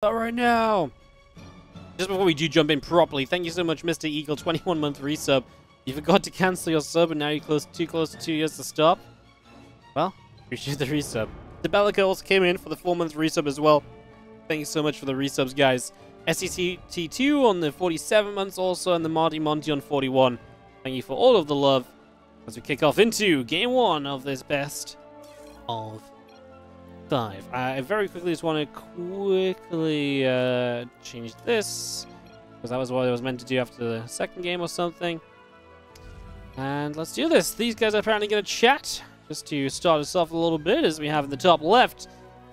All right now. Just before we do jump in properly, thank you so much, Mr. Eagle, 21-month resub. You forgot to cancel your sub, and now you're too close to 2 years to stop. Well, appreciate the resub. The Bellica also came in for the 4-month resub as well. Thank you so much for the resubs, guys. SCT2 on the 47 months also, and the Marty Monty on 41. Thank you for all of the love as we kick off into Game 1 of this best of 5. I very quickly just want to quickly change this, because that was what I was meant to do after the second game or something. And let's do this. These guys are apparently going to chat, just to start us off a little bit, as we have in the top left,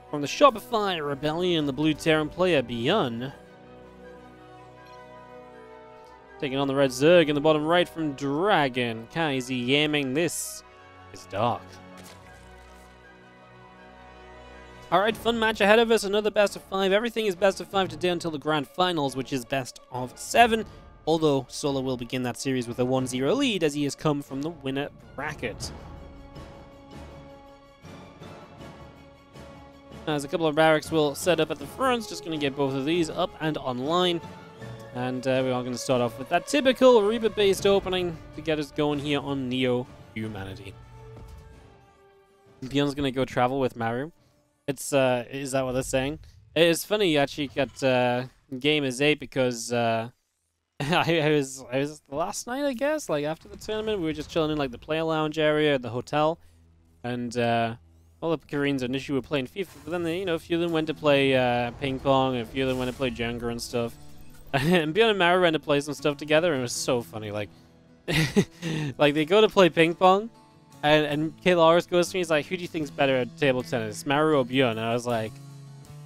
from the Shopify Rebellion, the blue Terran player, ByuN. Taking on the red Zerg in the bottom right from Dragon. Kaizi yamming. This is dark. Alright, fun match ahead of us. Another best of 5. Everything is best of 5 today until the grand finals, which is best of 7. Although Solo will begin that series with a 1-0 lead, as he has come from the winner bracket. As a couple of barracks will set up at the front, just going to get both of these up and online. And we are going to start off with that typical Reaper-based opening to get us going here on Neo Humanity. ByuN's going to go travel with Maru. It's, is that what they're saying? It's funny you actually got game as 8 because I was last night, I guess, like after the tournament, we were just chilling in like the player lounge area at the hotel. And all the Koreans initially were playing FIFA, but then they, a few of them went to play ping pong, and a few of them went to play Jenga and stuff. And ByuN and Maru went to play some stuff together, and it was so funny. Like, like they go to play ping pong, and Kaylaris goes to me. He's like, "Who do you think's better at table tennis, Maru or ByuN?" And I was like,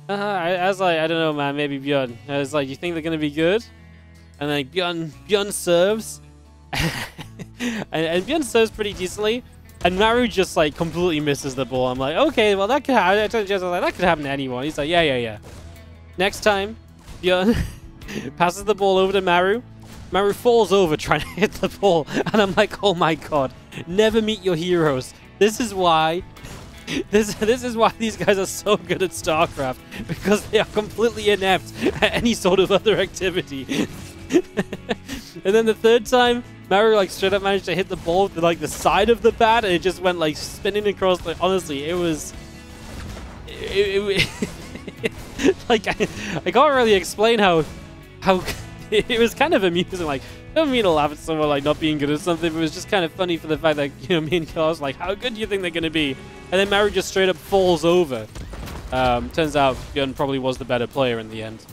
I was like, I don't know, man. Maybe ByuN. I was like, "You think they're gonna be good?" And like ByuN serves, and ByuN serves pretty decently, and Maru just like completely misses the ball. I'm like, okay, well that could happen. I told Jess, like, that could happen to anyone. He's like, yeah. Next time, ByuN passes the ball over to Maru. Maru falls over trying to hit the ball. And I'm like, oh my god. Never meet your heroes. This is why... This is why these guys are so good at StarCraft. Because they are completely inept at any sort of other activity. And then the third time, Maru like straight up managed to hit the ball with like the side of the bat. And it just went like spinning across. Like, honestly, it was... like, I can't really explain how it was kind of amusing. Like, I don't mean to laugh at someone like not being good at something, but it was just kind of funny for the fact that, me and Carl was like, how good do you think they're going to be? And then Maru just straight up falls over. Turns out ByuN probably was the better player in the end.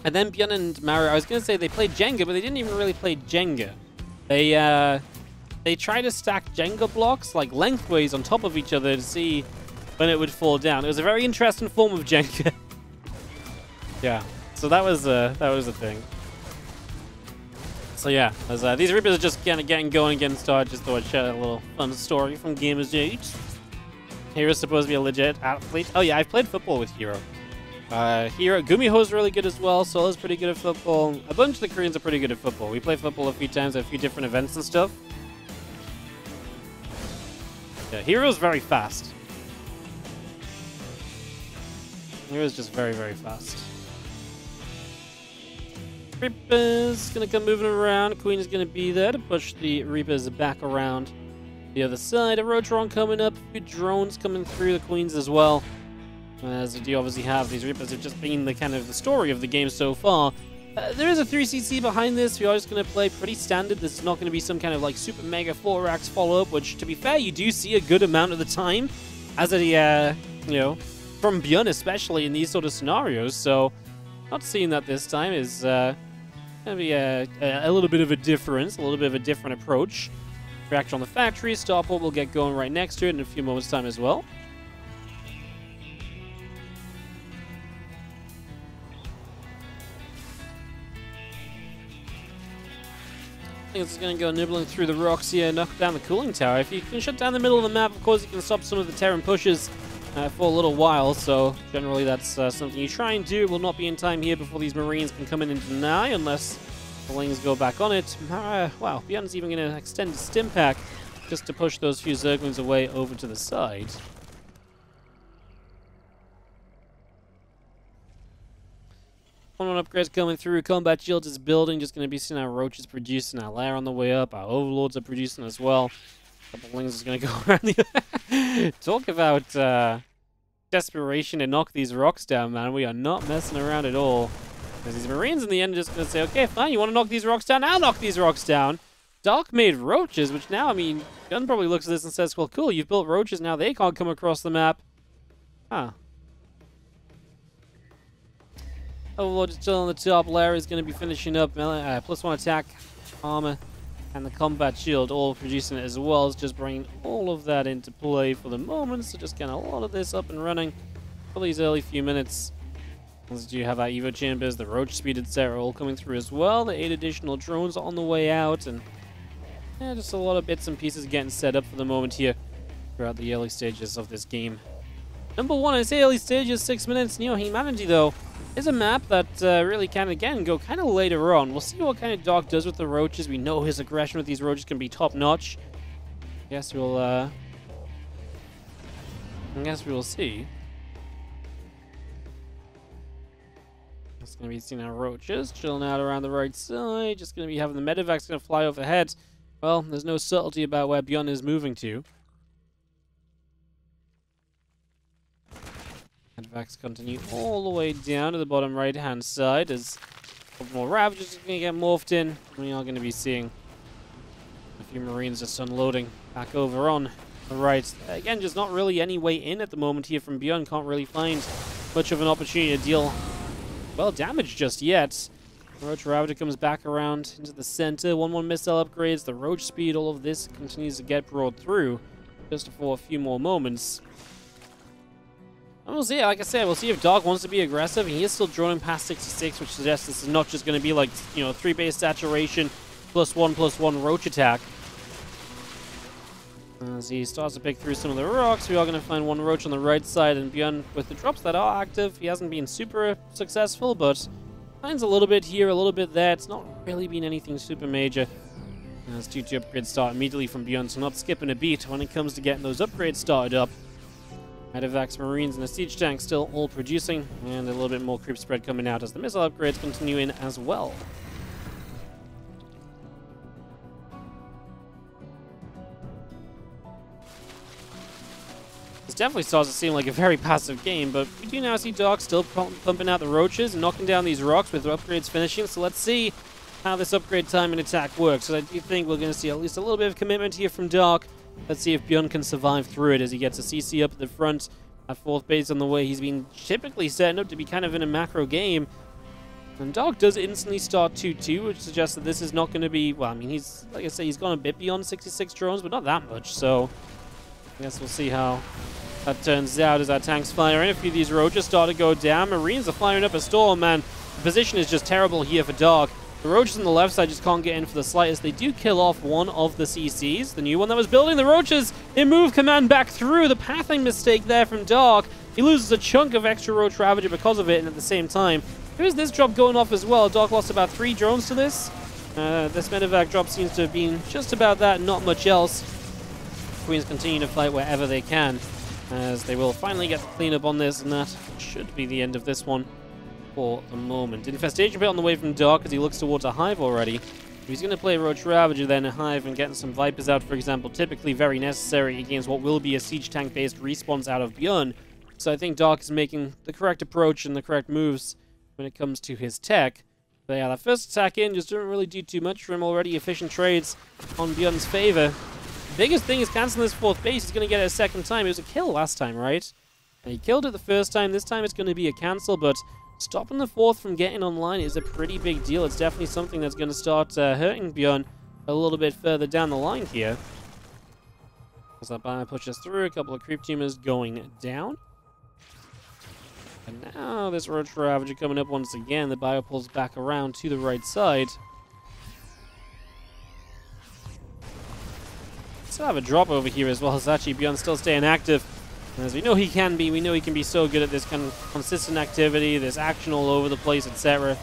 And then ByuN and Maru, I was going to say they played Jenga, but they didn't even really play Jenga. They tried to stack Jenga blocks like lengthways on top of each other to see when it would fall down. It was a very interesting form of Jenga. Yeah. So that was a thing. So yeah, as these Reapers are just getting going, getting started. Just thought I'd share a little fun story from Gamers 8. Hero's supposed to be a legit athlete. Oh yeah, I've played football with Hero. Gumiho's really good as well. Solo's pretty good at football. A bunch of the Koreans are pretty good at football. We play football a few times at a few different events and stuff. Yeah, Hero's very fast. Hero's just very, very fast. Reapers gonna come moving around. Queen is gonna be there to push the Reapers back around the other side. A Rotron coming up. A few drones coming through. The Queens as well. As we do obviously have, these Reapers have just been the kind of the story of the game so far. There is a 3CC behind this. We are just gonna play pretty standard. This is not gonna be some kind of like super mega 4-axe follow-up, which to be fair, you do see a good amount of the time as a from ByuN especially in these sort of scenarios. So not seeing that this time is going to be a little bit of a difference, a little bit of a different approach. Reactor on the factory. Starport will get going right next to it in a few moments' time as well. I think it's going to go nibbling through the rocks here, knock down the cooling tower. If you can shut down the middle of the map, of course, you can stop some of the Terran pushes for a little while, so generally that's something you try and do. It will not be in time here before these Marines can come in and deny, unless the Lings go back on it. Wow, ByuN's even going to extend his stim pack just to push those few Zerglings away over to the side. One upgrades coming through. Combat Shield is building. Just going to be seeing our Roaches producing. Our Lair on the way up. Our Overlords are producing as well. A couple Lings is going to go around the... Talk about desperation to knock these rocks down, man. We are not messing around at all. Because these Marines in the end are just going to say, okay, fine, you want to knock these rocks down? I'll knock these rocks down. Dark made Roaches, which now, I mean, ByuN probably looks at this and says, well, cool, you've built Roaches, now they can't come across the map. Huh. Overlord is still on the top. Lair is going to be finishing up. +1 attack, armor, and the combat shield all producing it as well. It's just bringing all of that into play for the moment. So just getting a lot of this up and running for these early few minutes. As you have our Evo chambers, the Roach speed, etc. all coming through as well. The 8 additional drones on the way out. And yeah, just a lot of bits and pieces getting set up for the moment here throughout the early stages of this game. Number 1, I say early stages, 6 minutes. Neo-Humanity, though, is a map that really can, again, go kind of later on. We'll see what kind of Dark does with the Roaches. We know his aggression with these Roaches can be top-notch. I guess we will see. It's going to be seeing our Roaches chilling out around the right side. Just going to be having the Medivacs going to fly overhead. Well, there's no subtlety about where ByuN is moving to. Medivacs continue all the way down to the bottom right-hand side as a couple more Ravagers are going to get morphed in. We are going to be seeing a few Marines just unloading back over on the right. Again, just not really any way in at the moment here from ByuN. Can't really find much of an opportunity to deal, well, damage just yet. The Roach Ravager comes back around into the center. 1-1 missile upgrades. The Roach speed, all of this continues to get brought through just for a few more moments. And we'll see, like I said, we'll see if Dark wants to be aggressive. He is still droning past 66, which suggests this is not just going to be like, 3-base saturation +1/+1 Roach attack. As he starts to pick through some of the rocks, we are going to find one Roach on the right side, and ByuN, with the drops that are active, he hasn't been super successful, but finds a little bit here, a little bit there. It's not really been anything super major. As 2-2 upgrades start immediately from ByuN, so not skipping a beat when it comes to getting those upgrades started up. Medivacs, Marines, and the Siege Tank still all producing, and a little bit more creep spread coming out as the missile upgrades continue in as well. This definitely starts to seem like a very passive game, but we do now see Dark still pumping out the Roaches and knocking down these rocks with upgrades finishing, so let's see how this upgrade time and attack works. So I do think we're going to see at least a little bit of commitment here from Dark. Let's see if ByuN can survive through it as he gets a CC up at the front. At 4th base on the way, he's been typically setting up to be kind of in a macro game. And Dark does instantly start 2-2, which suggests that this is not going to be, well, I mean, he's, like I say, he's gone a bit beyond 66 drones, but not that much. So I guess we'll see how that turns out as our tanks fire in. A few of these Roaches start to go down. Marines are firing up a storm, man. The position is just terrible here for Dark. The Roaches on the left side just can't get in for the slightest. They do kill off one of the CCs, the new one that was building the Roaches. They move command back through. The pathing mistake there from Dark. He loses a chunk of extra Roach Ravager because of it, and at the same time, there's this drop going off as well. Dark lost about 3 drones to this. This medevac drop seems to have been just about that, not much else. Queens continue to fight wherever they can, as they will finally get the cleanup on this, and that should be the end of this one for the moment. Infestation bit on the way from Dark as he looks towards a Hive already. If he's going to play Roach Ravager, then a Hive and getting some Vipers out, for example, typically very necessary against what will be a Siege Tank-based response out of ByuN. So I think Dark is making the correct approach and the correct moves when it comes to his tech. But yeah, that first attack in just didn't really do too much for him already. Efficient trades on ByuN's favor. The biggest thing is canceling this 4th base. He's going to get it a second time. It was a kill last time, right? And he killed it the first time. This time it's going to be a cancel, but stopping the 4th from getting online is a pretty big deal. It's definitely something that's going to start hurting ByuN a little bit further down the line here. As that Bio pushes through, a couple of creep tumors going down. And now this Roach Ravager coming up once again. The Bio pulls back around to the right side. Still have a drop over here as well as actually ByuN still staying active. As we know he can be, we know he can be so good at this kind of consistent activity, this action all over the place, etc.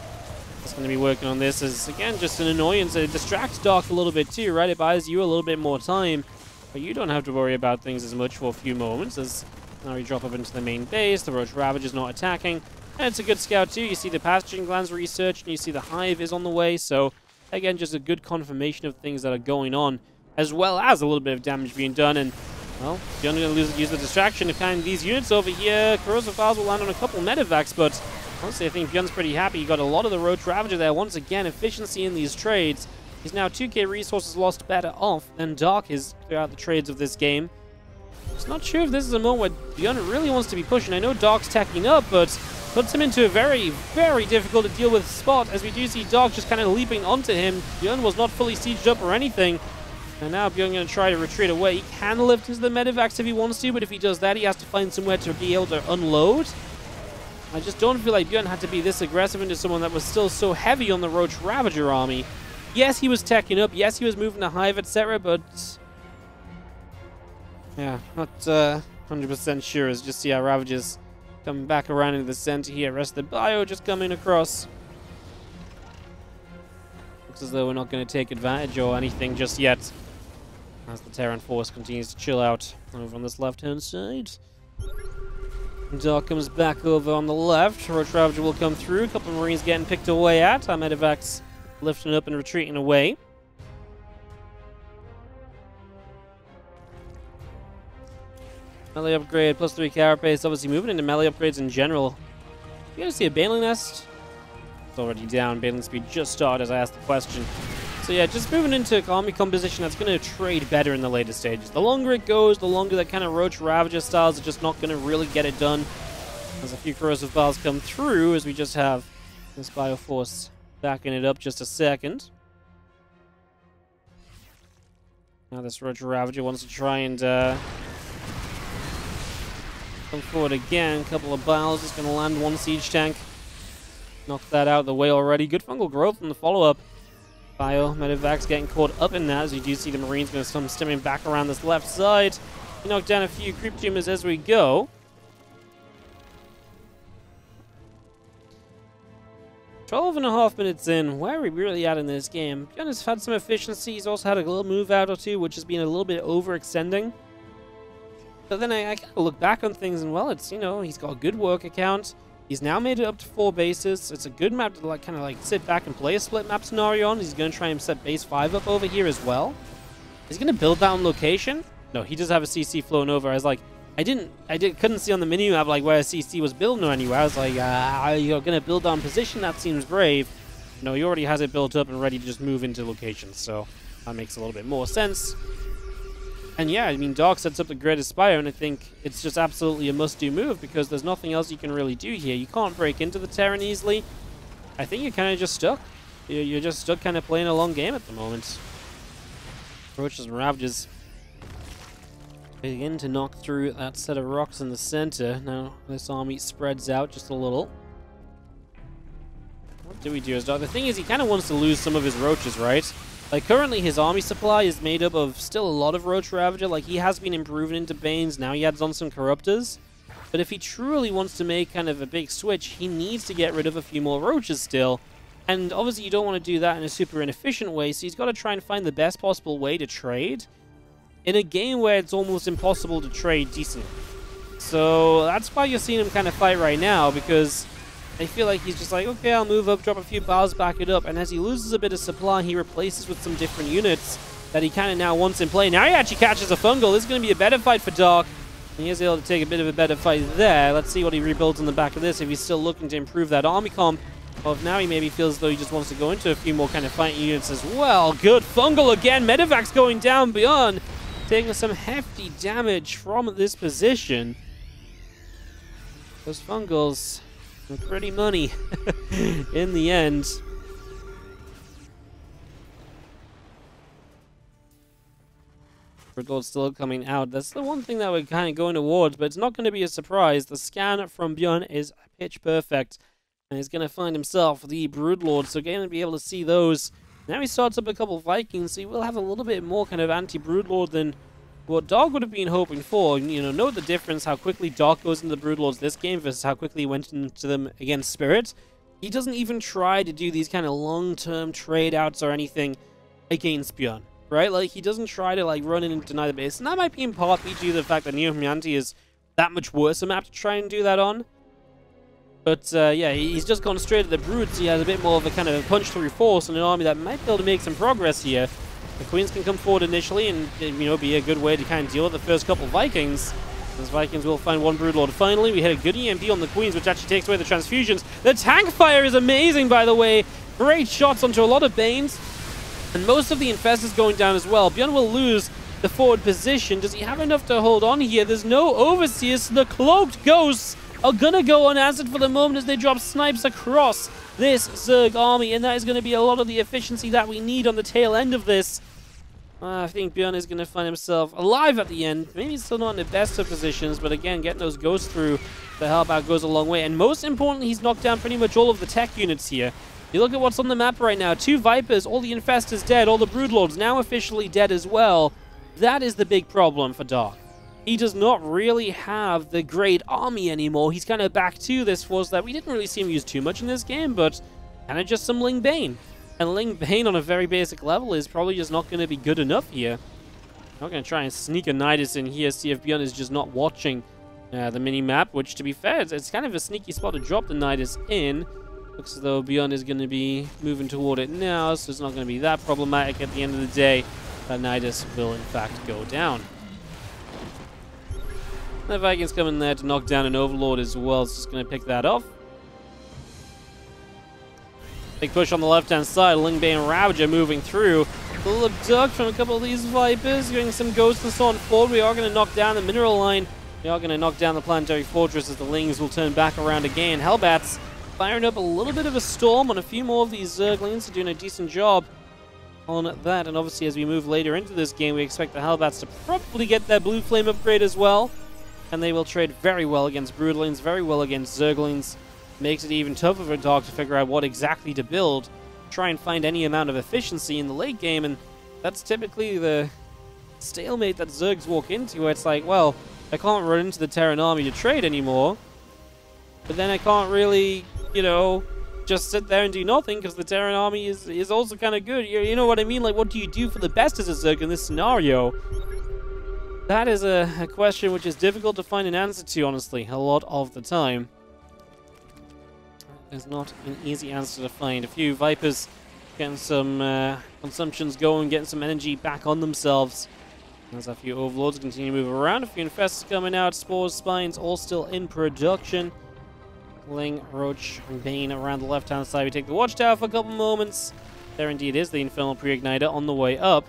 Just going to be working on this as, again, just an annoyance. It distracts Dark a little bit too, right? It buys you a little bit more time, but you don't have to worry about things as much for a few moments as now we drop up into the main base. The Roach Ravager's not attacking, And it's a good scout too. You see the pathogen glands research, and you see the hive is on the way. So again, just a good confirmation of things that are going on, as well as a little bit of damage being done. And well, ByuN going to use the distraction of kind of these units over here. Corrosive Files will land on a couple medevacs, but honestly, I think ByuN's pretty happy. He got a lot of the Roach Ravager there. Once again, efficiency in these trades. He's now 2k resources lost better off than Dark is throughout the trades of this game. Just not sure if this is a moment where ByuN really wants to be pushing. I know Dark's tacking up, but puts him into a very, very difficult to deal with spot, as we do see Dark just kind of leaping onto him. ByuN was not fully sieged up or anything. And now ByuN going to try to retreat away. He can lift into the medevacs if he wants to, but if he does that, he has to find somewhere to be able to unload. I just don't feel like ByuN had to be this aggressive into someone that was still so heavy on the Roach Ravager army. Yes, he was teching up. Yes, he was moving the hive, etc., but yeah, not 100% sure. As just see how Ravagers coming back around into the center here. Rest of the bio just coming across. Looks as though we're not going to take advantage or anything just yet, as the Terran force continues to chill out over on this left-hand side. Dark comes back over on the left. Roach Ravager will come through. A couple of Marines getting picked away at. Our medevacs lifting up and retreating away. Melee upgrade, plus 3 carapace. Obviously moving into melee upgrades in general. You guys see a Baneling Nest? It's already down. Baneling speed just started as I asked the question. So yeah, just moving into army composition that's going to trade better in the later stages. The longer it goes, the longer that kind of Roach Ravager styles are just not going to really get it done. As a few corrosive files come through, as we just have this Bioforce backing it up just a second. Now this Roach Ravager wants to try and come forward again. A couple of biles is going to land one siege tank. Knock that out of the way already. Good fungal growth from the follow-up. Bio medevacs getting caught up in that, as you do see the Marines going to come stemming back around this left side. We knock down a few creep tumors as we go. 12.5 minutes in. Where are we really at in this game? ByuN has had some efficiency. He's also had a little move out or two, which has been a little bit overextending. But then I kind of look back on things and, well, it's, you know, he's got a good work account. He's now made it up to 4 bases. It's a good map to kind of sit back and play a split map scenario on. He's going to try and set base 5 up over here as well. Is he going to build that on location? No, he does have a CC flown over. I was like, couldn't see on the menu map where a CC was building or anywhere. I was like, you're going to build on position? That seems brave. No, he already has it built up and ready to just move into locations. So that makes a little bit more sense. And yeah, I mean, Dark sets up the greatest Spire, and I think it's just absolutely a must-do move because there's nothing else you can really do here. You can't break into the Terran easily. I think you're kind of just stuck. You're just stuck kind of playing a long game at the moment. Roaches and Ravagers begin to knock through that set of rocks in the center. Now, this army spreads out just a little. What do we do as Dark? The thing is, he kind of wants to lose some of his Roaches, right? Currently his army supply is made up of still a lot of Roach Ravager. He has been improving into Banes. Now he adds on some Corruptors. But if he truly wants to make kind of a big switch, he needs to get rid of a few more Roaches still. And obviously you don't want to do that in a super inefficient way, so he's got to try and find the best possible way to trade in a game where it's almost impossible to trade decently. So that's why you're seeing him kind of fight right now, because I feel like he's just like, okay, I'll move up, drop a few bars, back it up. And as he loses a bit of supply, he replaces with some different units that he kind of now wants in play. Now he actually catches a fungal. This is going to be a better fight for Dark. And he is able to take a bit of a better fight there. Let's see what he rebuilds on the back of this, if he's still looking to improve that army comp. Or if now he maybe feels as though he just wants to go into a few more kind of fighting units as well. Good fungal again. Medevac's going down ByuN, taking some hefty damage from this position. Those fungals... pretty money in the end. Broodlord still coming out. That's the one thing that we're kind of going towards, but it's not going to be a surprise. The scan from ByuN is pitch perfect, and he's going to find himself the Broodlord, so going to be able to see those. Now he starts up a couple of Vikings, so he will have a little bit more kind of anti-Broodlord than what Dark would have been hoping for. You know, note the difference, how quickly Dark goes into the Broodlords this game versus how quickly he went into them against Spirit. He doesn't even try to do these kind of long-term trade-outs or anything against ByuN, right? He doesn't try to, run in and deny the base. And that might be in part due to the fact that Neo Humanity is that much worse a map to try and do that on. But yeah, he's just gone straight at the Brutes. He has a bit more of a kind of punch through force and an army that might be able to make some progress here. The Queens can come forward initially and, you know, be a good way to kind of deal with the first couple Vikings. Those Vikings will find one Broodlord. Finally, we hit a good EMP on the Queens, which actually takes away the transfusions. The tank fire is amazing, by the way. Great shots onto a lot of Banes. And most of the Infestors going down as well. ByuN will lose the forward position. Does he have enough to hold on here? There's no Overseers. The Cloaked Ghosts are going to go unanswered for the moment as they drop snipes across this Zerg army. And that is going to be a lot of the efficiency that we need on the tail end of this. I think ByuN is going to find himself alive at the end. Maybe still not in the best of positions, but again, getting those ghosts through to help out goes a long way. And most importantly, he's knocked down pretty much all of the tech units here. You look at what's on the map right now. 2 Vipers, all the Infestors dead, all the Broodlords now officially dead as well. That is the big problem for Dark. He does not really have the great army anymore. He's kind of back to this force that we didn't really see him use too much in this game, but kind of just some Ling Bane. And Ling Bane on a very basic level is probably just not going to be good enough here. I'm going to try and sneak a Nidus in here, see if ByuN is just not watching the mini-map, which, to be fair, it's kind of a sneaky spot to drop the Nidus in. Looks as though ByuN is going to be moving toward it now, so it's not going to be that problematic at the end of the day. That Nidus will, in fact, go down. The Vikings come in there to knock down an Overlord as well, so just going to pick that off. Big push on the left-hand side. Ling Bane Ravager moving through. A little abduct from a couple of these Vipers, getting some ghosts and so on forward. We are going to knock down the mineral line. We are going to knock down the planetary fortress as the Lings will turn back around again. Hellbats firing up a little bit of a storm on a few more of these Zerglings. They're doing a decent job on that. And obviously, as we move later into this game, we expect the Hellbats to probably get their blue flame upgrade as well. And they will trade very well against Broodlings, very well against Zerglings. Makes it even tougher for Dark to figure out what exactly to build, try and find any amount of efficiency in the late game, and that's typically the stalemate that Zergs walk into, where it's like, well, I can't run into the Terran army to trade anymore, but then I can't really, you know, just sit there and do nothing, because the Terran army is also kind of good. You know what I mean? Like, what do you do for the best as a Zerg in this scenario? That is a question which is difficult to find an answer to, honestly, a lot of the time. There's not an easy answer to find. A few Vipers getting some consumptions going, getting some energy back on themselves. There's a few Overlords continue to move around. A few Infestors coming out. Spores, Spines, all still in production. Ling, Roach, and Bane around the left-hand side. We take the Watchtower for a couple moments. There indeed is the Infernal Pre-Igniter on the way up.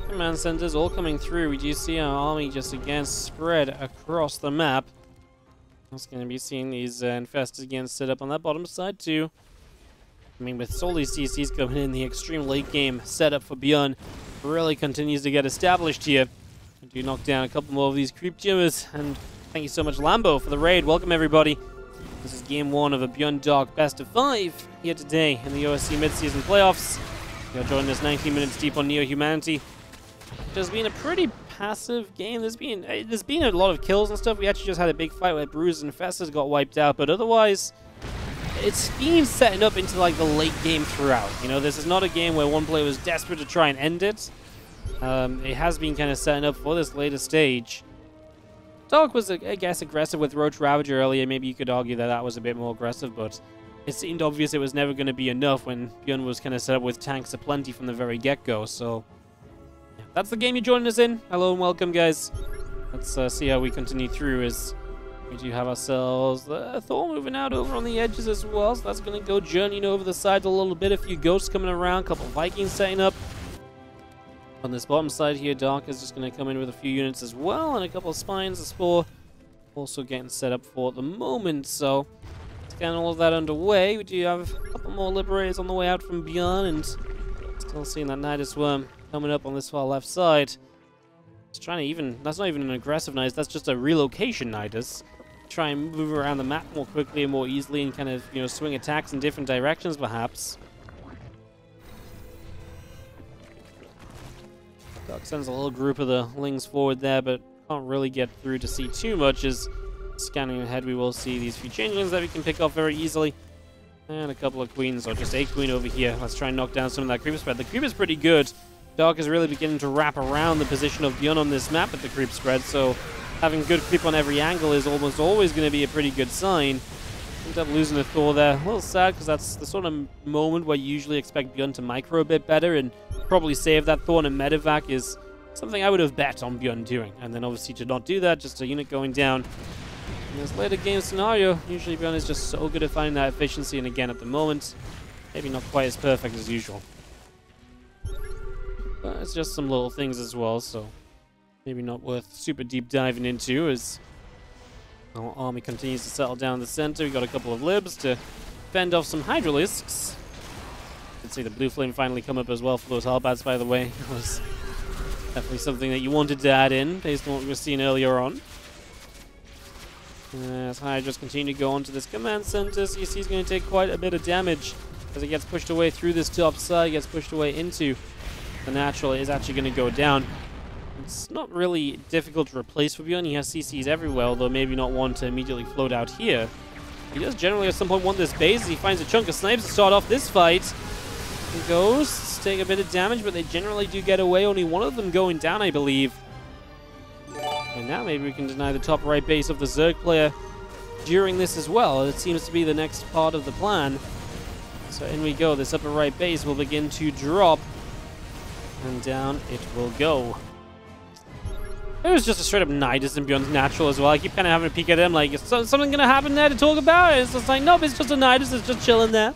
Command centers all coming through. We do see our army just again spread across the map. It's going to be seeing these Infestors again set up on that bottom side too. I mean, with all these CCs coming in, the extreme late game setup for ByuN really continues to get established here. We do knock down a couple more of these creep jammers, and thank you so much, Lambo, for the raid. Welcome everybody. This is game 1 of a ByuN Dark Best of 5 here today in the OSC Mid Season Playoffs. You're joining us 19 minutes deep on Neo Humanity. There's been a pretty passive game. There's been a lot of kills and stuff. We actually just had a big fight where Bruisers and Infestors got wiped out, but otherwise, it's been setting up into like the late game throughout. You know, this is not a game where one player was desperate to try and end it. It has been kind of setting up for this later stage. Dark was, I guess, aggressive with Roach Ravager earlier. Maybe you could argue that that was a bit more aggressive, but it seemed obvious it was never going to be enough when ByuN was kind of set up with tanks aplenty from the very get-go, so that's the game you're joining us in. Hello and welcome, guys. Let's see how we continue through as we do have ourselves Thor moving out over on the edges as well. So that's going to go journeying over the side a little bit. A few ghosts coming around, a couple Vikings setting up. On this bottom side here, Dark is just going to come in with a few units as well. And a couple of Spines, a Spore also getting set up for the moment. So let's get all of that underway. We do have a couple more Liberators on the way out from ByuN, and still seeing that Nidus Worm coming up on this far left side. It's trying to even, that's not even an aggressive Nidus, that's just a relocation Nidus. Try and move around the map more quickly and more easily and kind of, you know, swing attacks in different directions perhaps. Dark sends a little group of the Lings forward there, but can't really get through to see too much as scanning ahead we will see these few changelings that we can pick off very easily. And a couple of queens, or just a queen over here. Let's try and knock down some of that creep spread. The creep is pretty good. Dark is really beginning to wrap around the position of ByuN on this map with the creep spread, so having good creep on every angle is almost always going to be a pretty good sign. Ended up losing a Thor there. A little sad, because that's the sort of moment where you usually expect ByuN to micro a bit better and probably save that Thor, and medevac is something I would have bet on ByuN doing. And then obviously to not do that, just a unit going down. In this later game scenario, usually ByuN is just so good at finding that efficiency, and again at the moment, maybe not quite as perfect as usual. But it's just some little things as well, so maybe not worth super deep diving into as our army continues to settle down in the center. We got a couple of libs to fend off some Hydralisks. You can see the blue flame finally come up as well for those halberds, by the way. It was definitely something that you wanted to add in based on what we were seeing earlier on. As Hydras continue to go onto this command center, CC is going to take quite a bit of damage as it gets pushed away through this top side, gets pushed away into the natural. It is actually going to go down. It's not really difficult to replace for ByuN. He has CCs everywhere, although maybe not one to immediately float out here. He does generally at some point want this base. He finds a chunk of snipes to start off this fight. The ghosts take a bit of damage, but they generally do get away. Only one of them going down, I believe. And now maybe we can deny the top right base of the Zerg player during this as well. It seems to be the next part of the plan. So in we go. This upper right base will begin to drop. And down it will go. It was just a straight up Nidus and ByuN's natural as well. I keep kind of having a peek at him like, is something going to happen there to talk about? It's just like, nope, it's just a Nidus. It's just chilling there.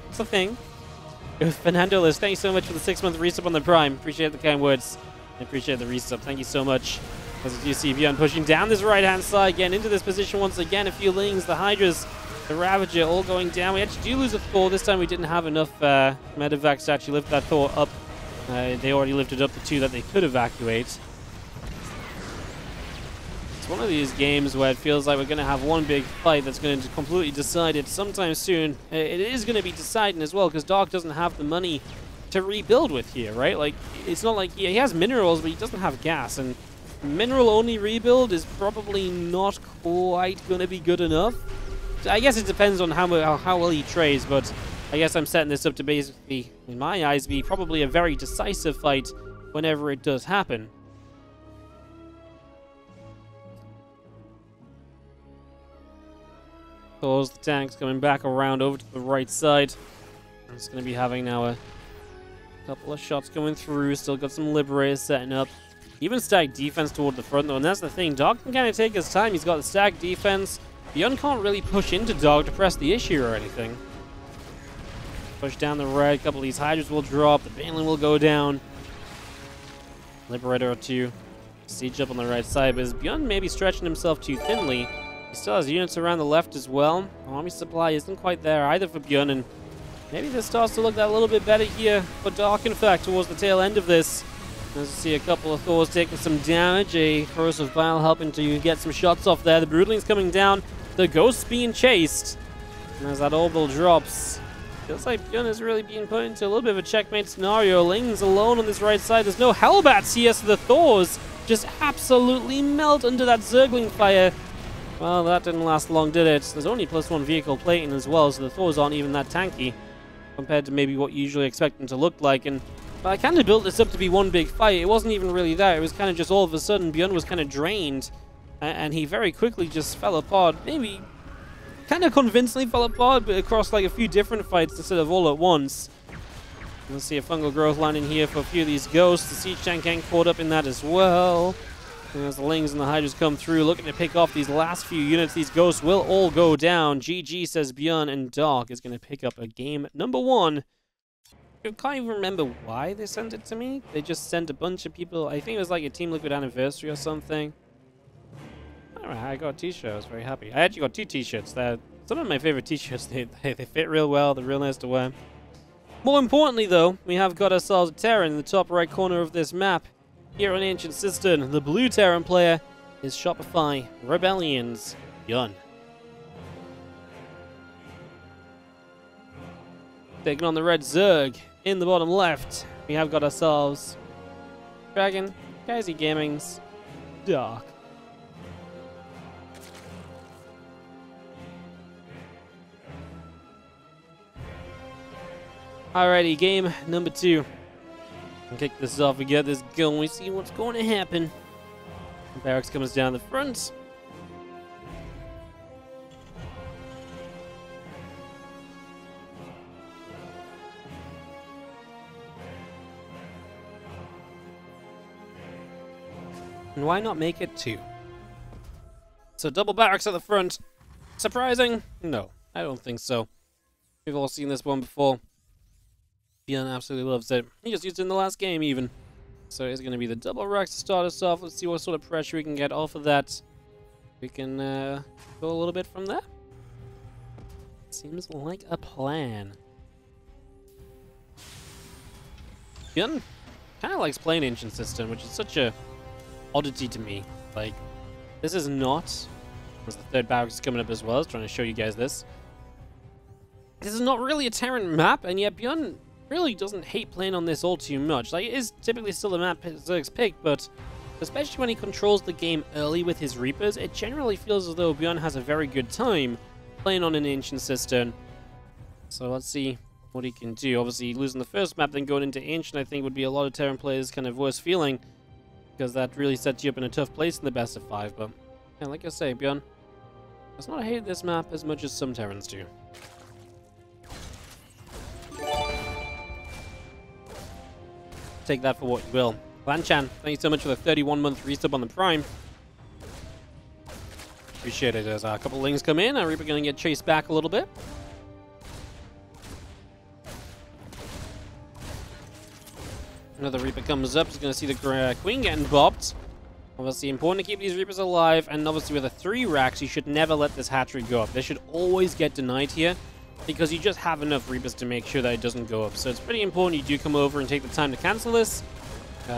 It's a thing. Fernando Liz, thank you so much for the 6-month resub on the Prime. Appreciate the kind words. I appreciate the resub. Thank you so much. As you see ByuN pushing down this right-hand side, getting into this position once again. A few Lings, the Hydras, the Ravager all going down. We actually do lose a Thor. This time we didn't have enough medevacs to actually lift that Thor up. They already lifted up the 2 that they could evacuate. It's one of these games where it feels like we're going to have one big fight that's going to completely decide it sometime soon. It is going to be deciding as well, because Dark doesn't have the money to rebuild with here, right? Like, it's not like he has minerals, but he doesn't have gas, and mineral-only rebuild is probably not quite going to be good enough. I guess it depends on how well he trades, but I guess I'm setting this up to basically, in my eyes, be probably a very decisive fight whenever it does happen. Those the tanks coming back around over to the right side. It's going to be having now a couple of shots going through. Still got some Liberators setting up. Even stacked defense toward the front though, and that's the thing. Dark can kind of take his time. He's got the stacked defense. ByuN can't really push into Dark to press the issue or anything. Push down the right. A couple of these Hydras will drop. The Baneling will go down. Liberator or 2. Siege up on the right side, but is ByuN maybe stretching himself too thinly? He still has units around the left as well. Army supply isn't quite there either for ByuN, and maybe this starts to look that little bit better here for Dark, in fact, towards the tail end of this. As you see a couple of Thors taking some damage, a Corrosive Bile helping to get some shots off there. The Broodling's coming down, the Ghost's being chased. And as that orbital drops, feels like ByuN is really being put into a little bit of a checkmate scenario. Ling's alone on this right side. There's no Hellbats here, so the Thors just absolutely melt under that Zergling fire. Well, that didn't last long, did it? There's only +1 vehicle plating as well, so the Thors aren't even that tanky compared to maybe what you usually expect them to look like. And I kind of built this up to be one big fight. It wasn't even really that. It was kind of just all of a sudden ByuN was kind of drained, and he very quickly just fell apart. Maybe kind of convincingly fell apart, but across like a few different fights instead of all at once. We'll see a fungal growth line in here for a few of these ghosts. The siege tank getting caught up in that as well. And as the Lings and the Hydras come through, looking to pick off these last few units, these ghosts will all go down. GG, says ByuN, and Dark is going to pick up a game number 1. I can't even remember why they sent it to me. They just sent a bunch of people. I think it was like a Team Liquid anniversary or something. Alright, I got a t-shirt. I was very happy. I actually got 2 t-shirts. They're some of my favorite t-shirts. They fit real well. They're real nice to wear. More importantly, though, we have got ourselves a Terran in the top right corner of this map. Here on Ancient Cistern, the blue Terran player is Shopify Rebellion's ByuN. Taking on the red Zerg in the bottom left, we have got ourselves Dragon, Kaisi Gaming's Dark. Alrighty, game number 2. Kick this off, we get this going, we see what's going to happen. Barracks comes down the front. And why not make it 2? So double barracks at the front. Surprising? No, I don't think so. We've all seen this one before. ByuN absolutely loves it. He just used it in the last game even. So it's going to be the double racks to start us off. Let's see what sort of pressure we can get off of that. We can go a little bit from there. Seems like a plan. ByuN kind of likes playing Ancient System, which is such a oddity to me. Like, this is not... The third barracks is coming up as well. I was trying to show you guys this. This is not really a Terran map, and yet ByuN really doesn't hate playing on this all too much. Like, it is typically still the map Zerg's pick, but especially when he controls the game early with his Reapers, it generally feels as though ByuN has a very good time playing on an Ancient System. So let's see what he can do. Obviously, losing the first map, then going into Ancient, I think would be a lot of Terran players' kind of worst feeling, because that really sets you up in a tough place in the best of 5. But yeah, like I say, ByuN does not hate this map as much as some Terrans do. Take that for what you will. Lanchan, thank you so much for the 31-month resub on the Prime. Appreciate it. As a couple lings come in, our Reaper going to get chased back a little bit. Another Reaper comes up. He's going to see the Queen getting bopped. Obviously, important to keep these Reapers alive, and obviously with the 3 racks, you should never let this hatchery go up. They should always get denied here, because you just have enough Reapers to make sure that it doesn't go up. So it's pretty important you do come over and take the time to cancel this,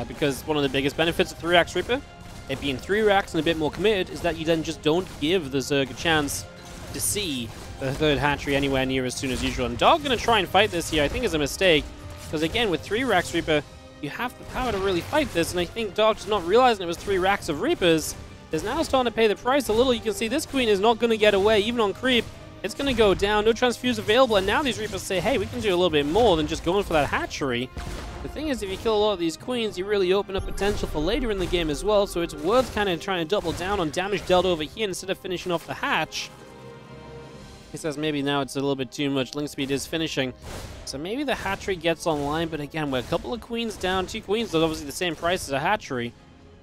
because one of the biggest benefits of 3 racks Reaper, it being 3 racks and a bit more committed, is that you then just don't give the Zerg a chance to see the 3rd hatchery anywhere near as soon as usual. And Dog going to try and fight this here, I think is a mistake, because again, with 3 racks Reaper, you have the power to really fight this, and I think Dog just not realizing it was 3 racks of Reapers is now starting to pay the price a little. You can see this Queen is not going to get away, even on creep. It's going to go down, no transfuse available, and now these Reapers say, hey, we can do a little bit more than just going for that hatchery. The thing is, if you kill a lot of these Queens, you really open up potential for later in the game as well, so it's worth kind of trying to double down on damage dealt over here instead of finishing off the hatch. He says maybe now it's a little bit too much. Link speed is finishing. So maybe the hatchery gets online, but again, we're a couple of Queens down. 2 Queens, that's obviously the same price as a hatchery.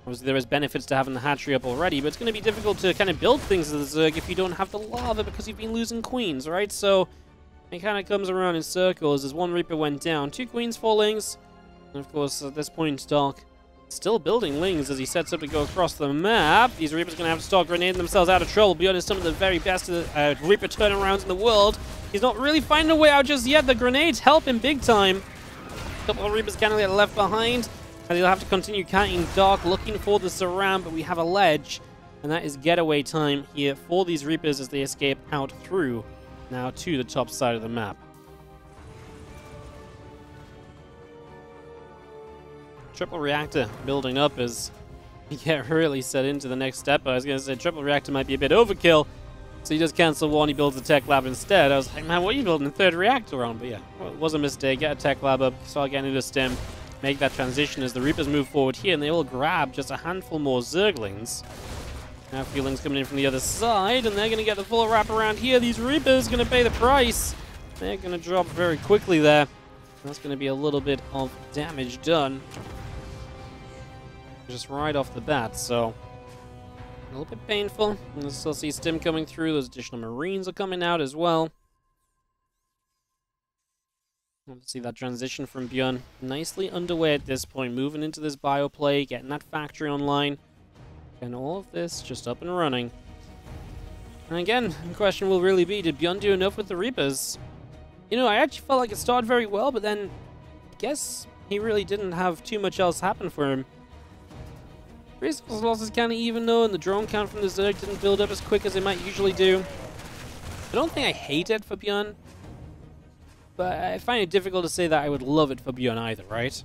Obviously, there is benefits to having the hatchery up already, but it's going to be difficult to kind of build things as a Zerg if you don't have the lava because you've been losing Queens, right? So it kind of comes around in circles as 1 Reaper went down. 2 Queens, 4 Lings. And of course, at this point, Stark still building Lings as he sets up to go across the map. These Reapers are going to have to start grenading themselves out of trouble. ByuN is some of the very best Reaper turnarounds in the world. He's not really finding a way out just yet. The grenades help him big time. A couple of Reapers kind of get left behind, and he'll have to continue counting Dark, looking for the surround, but we have a ledge, and that is getaway time here for these Reapers as they escape out through now to the top side of the map. Triple reactor building up as we get really set into the next step. I was going to say triple reactor might be a bit overkill, so he just cancel 1, he builds the tech lab instead. I was like, man, what are you building a 3rd reactor on? But yeah, well, it was a mistake. Get a tech lab up, start getting into stem, make that transition as the Reapers move forward here, and they will grab just a handful more Zerglings. Now feelings coming in from the other side, and they're going to get the full wrap around here. These Reapers going to pay the price. They're going to drop very quickly there. That's going to be a little bit of damage done just right off the bat, so a little bit painful. We'll still see stim coming through. Those additional Marines are coming out as well. Let's see that transition from ByuN nicely underway at this point, moving into this bio play, getting that factory online, and all of this just up and running. And again, the question will really be, did ByuN do enough with the Reapers? You know, I actually felt like it started very well, but then I guess he really didn't have too much else happen for him. Resource loss is kind of even though, and the drone count from the Zerg didn't build up as quick as it might usually do. I don't think I hate it for ByuN, but I find it difficult to say that I would love it for ByuN either, right?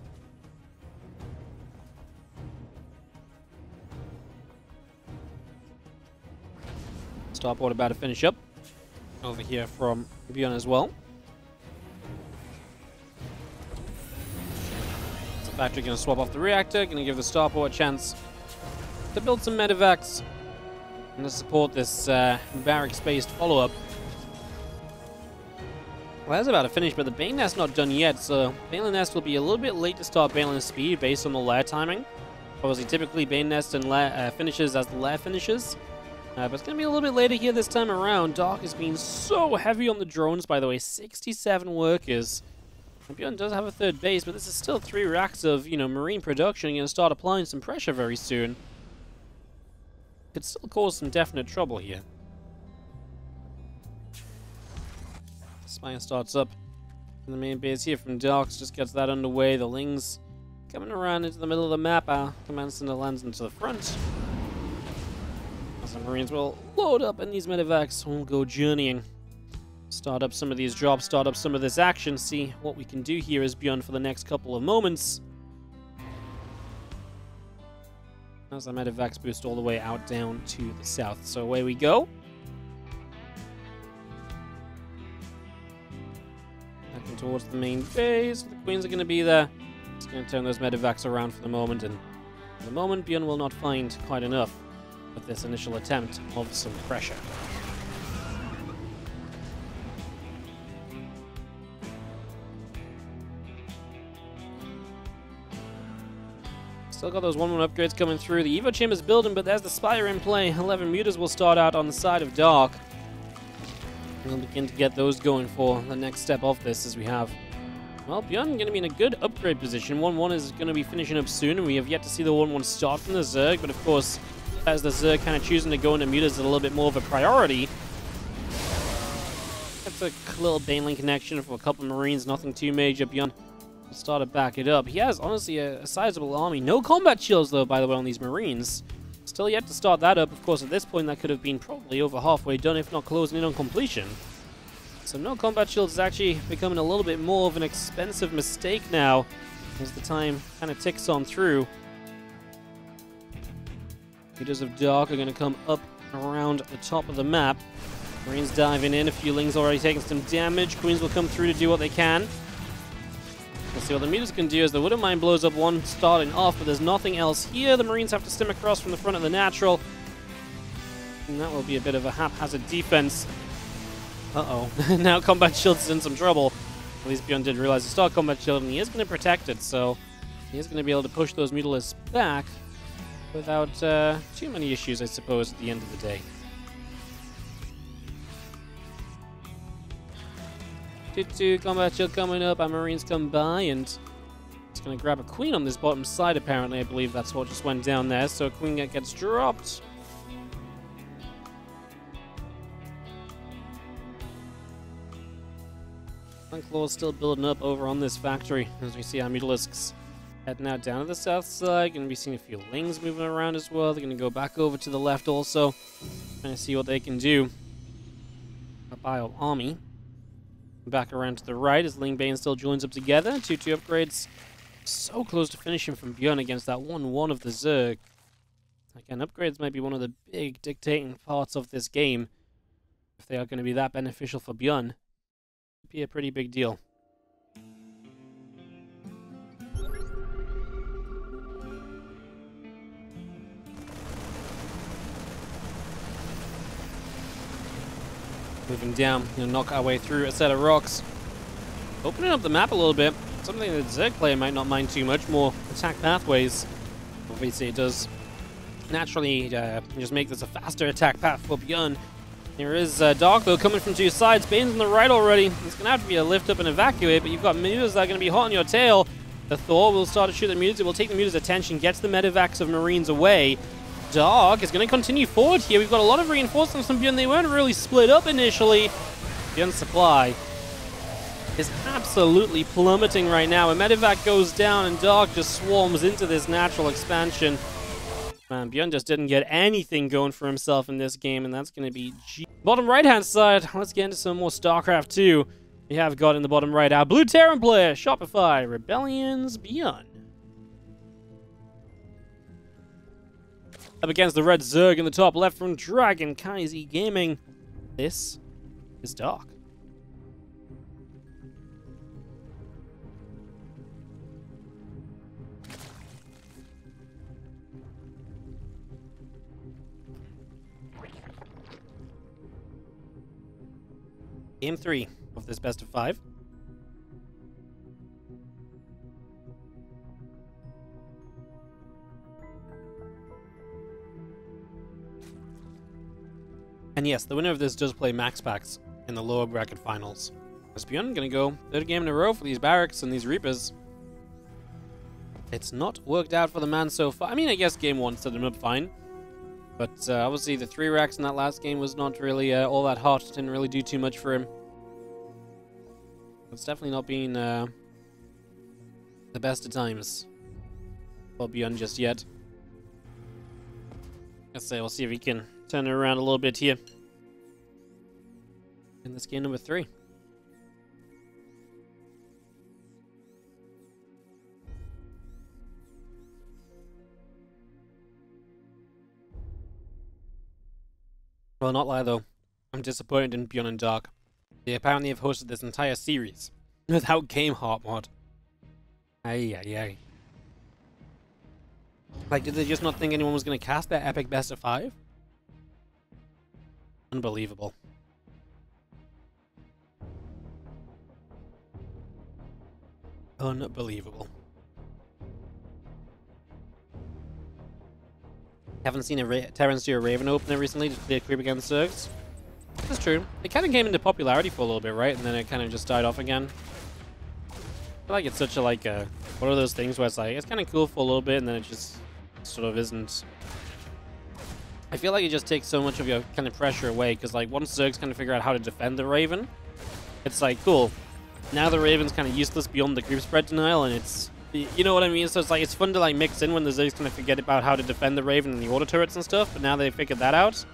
Starport about to finish up over here from ByuN as well. Factory going to swap off the reactor, going to give the starport a chance to build some medevacs and to support this barracks-based follow-up. Well, that's about to finish, but the Bane Nest not done yet, so Bane Nest will be a little bit late to start Bane speed based on the lair timing. Obviously, typically Bane Nest and lair finishes as the lair finishes. But it's going to be a little bit later here this time around. Dark has been so heavy on the drones, by the way. 67 workers. ByuN does have a third base, but this is still 3 racks of, marine production. You're going to start applying some pressure very soon. Could still cause some definite trouble here. Spire starts up in the main base here from Darks. Just gets that underway. The Lings coming around into the middle of the map. Our command center lands into the front. The Marines will load up in these medevacs. We'll go journeying. Start up some of these drops, start up some of this action, see what we can do here as ByuN for the next couple of moments. As our medevacs boost all the way out down to the south. So away we go. Back towards the main base. The Queens are going to be there. Just going to turn those medevacs around for the moment. And for the moment, ByuN will not find quite enough with this initial attempt of some pressure. Still got those 1-1 upgrades coming through. The Evo Chamber's building, but there's the Spire in play. 11 Mutas will start out on the side of Dark. We'll begin to get those going for the next step of this as we have. Well, ByuN going to be in a good upgrade position. 1-1 is going to be finishing up soon, and we have yet to see the 1-1 start from the Zerg, but of course, as the Zerg kind of choosing to go into Mutas is a little bit more of a priority. That's a little Baneling connection for a couple of Marines, nothing too major. ByuN will start to back it up. He has, honestly, a sizable army. No combat shields, though, by the way, on these Marines. Still yet to start that up. Of course, at this point, that could have been probably over halfway done, if not closing in on completion. So no combat shields is actually becoming a little bit more of an expensive mistake now as the time kind of ticks on through. Leaders of Dark are going to come up around the top of the map. Marines diving in. A few Lings already taking some damage. Queens will come through to do what they can. Let's see what the Mutas can do as the Widow Mine blows up one starting off, but there's nothing else here. The Marines have to stem across from the front of the natural. And that will be a bit of a haphazard defense. Uh-oh. Now Combat Shield is in some trouble. At least ByuN did realize to start Combat Shield, and he is going to protect it, so he is going to be able to push those Mutalisks back without too many issues, I suppose, at the end of the day. Combat Shield coming up, our Marines come by, and it's going to grab a Queen on this bottom side, apparently. I believe that's what just went down there, so Queen gets dropped. Claw's still building up over on this factory, as we see our Mutalisks heading out down to the south side. Going to be seeing a few Lings moving around as well. They're going to go back over to the left also, trying to see what they can do. Our Bio Army back around to the right as Ling Bane still joins up together. 2-2 upgrades. So close to finishing from ByuN against that 1-1 of the Zerg. Again, upgrades might be one of the big dictating parts of this game. If they are going to be that beneficial for ByuN, it'd be a pretty big deal. Moving down, knock our way through a set of rocks. Opening up the map a little bit. Something that Zerg player might not mind too much. More attack pathways. Obviously it does naturally just make this a faster attack path for ByuN. There is Dark, though, coming from two sides. Bane's on the right already. It's going to have to be a lift up and evacuate, but you've got Mutas that are going to be hot on your tail. The Thor will start to shoot the Mutas. It will take the Mutas' attention, gets the medevacs of Marines away. Dark is going to continue forward here. We've got a lot of reinforcements from ByuN. They weren't really split up initially. ByuN's supply is absolutely plummeting right now. A medevac goes down and Dark just swarms into this natural expansion. Man, ByuN just didn't get anything going for himself in this game, and that's going to be bottom right-hand side. Let's get into some more StarCraft 2. We have got in the bottom right our Blue Terran player, Shopify, Rebellions, ByuN. Up against the red Zerg in the top left from Dragon Kaizi Gaming. This is Dark. Game 3 of this best of 5. And yes, the winner of this does play Max Packs in the lower bracket finals. As ByuN gonna go third game in a row for these Barracks and these Reapers. It's not worked out for the man so far. I mean, I guess game 1 set him up fine. But obviously the 3 racks in that last game was not really all that hot. Didn't really do too much for him. It's definitely not been the best of times for ByuN just yet. Let's say we'll see if he can turn it around a little bit here in this game number 3. Well, not lie though, I'm disappointed in ByuN and Dark. They apparently have hosted this entire series without Game Heart mod. Ay ay ay. Like, did they just not think anyone was going to cast their epic best of 5? Unbelievable. Unbelievable. Haven't seen a Terrence do a Raven opener recently to play a creep against Zergs. That's true. It kind of came into popularity for a little bit, right? And then it kind of just died off again. I feel like it's such a, like, one of those things where it's like, it's kind of cool for a little bit, and then it just sort of isn't. I feel like it just takes so much of your kind of pressure away, because, like, once Zergs kind of figure out how to defend the Raven, it's like, cool. Now the Raven's kind of useless beyond the creep spread denial, and it's, you know what I mean? So it's like, it's fun to, like, mix in when the Zergs kind of forget about how to defend the Raven and the auto turrets and stuff, but now they figured that out.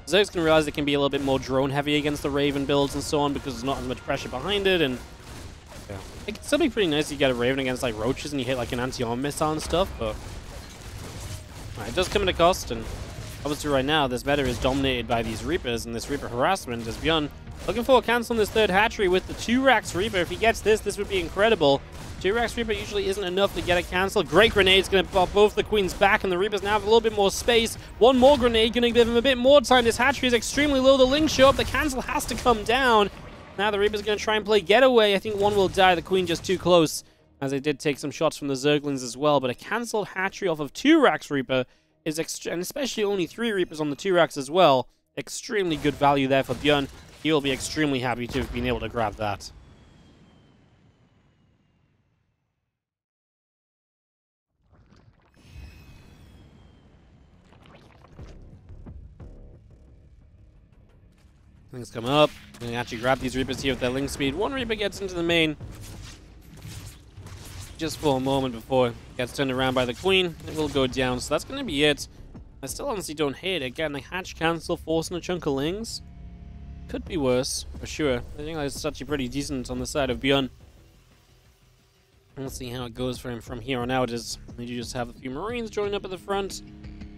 Zergs can realize they can be a little bit more drone heavy against the Raven builds and so on, because there's not as much pressure behind it, and yeah. It can still be pretty nice if you get a Raven against, like, roaches and you hit, like, an anti-arm missile and stuff, but it does come at a cost, and obviously right now this meta is dominated by these Reapers and this Reaper harassment. As ByuN looking for a cancel on this third hatchery with the 2 racks Reaper. If he gets this, this would be incredible. 2 racks Reaper usually isn't enough to get a cancel. Great grenade's going to pop both the Queens back, and the Reapers now have a little bit more space. One more grenade going to give him a bit more time. This hatchery is extremely low. The Lings show up. The cancel has to come down. Now the Reaper's going to try and play getaway. I think one will die. The Queen just too close, as they did take some shots from the Zerglings as well. But a cancelled hatchery off of 2 racks Reaper is, and especially only 3 Reapers on the 2 racks as well, extremely good value there for ByuN. He will be extremely happy to have been able to grab that. Things coming up. I'm going to actually grab these Reapers here with their link speed. One Reaper gets into the main just for a moment before it gets turned around by the Queen. It will go down, so that's going to be it. I still honestly don't hate it. Again, the hatch cancel, forcing a chunk of Lings. Could be worse, for sure. I think that's actually pretty decent on the side of ByuN. We'll see how it goes for him from here on out, as we do just have a few Marines joining up at the front,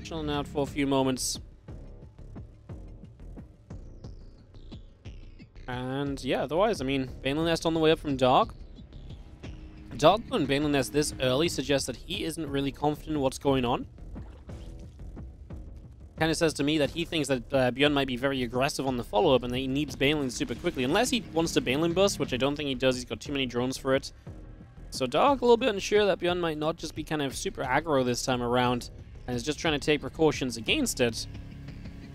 chilling out for a few moments. And yeah, otherwise, I mean, Baneland Nest on the way up from Dark. Dark and Baneland Nest this early suggests that he isn't really confident in what's going on. Kind of says to me that he thinks that ByuN might be very aggressive on the follow-up and that he needs Baneland super quickly. Unless he wants to Baneland bust, which I don't think he does. He's got too many drones for it. So Dark a little bit unsure that ByuN might not just be kind of super aggro this time around and is just trying to take precautions against it.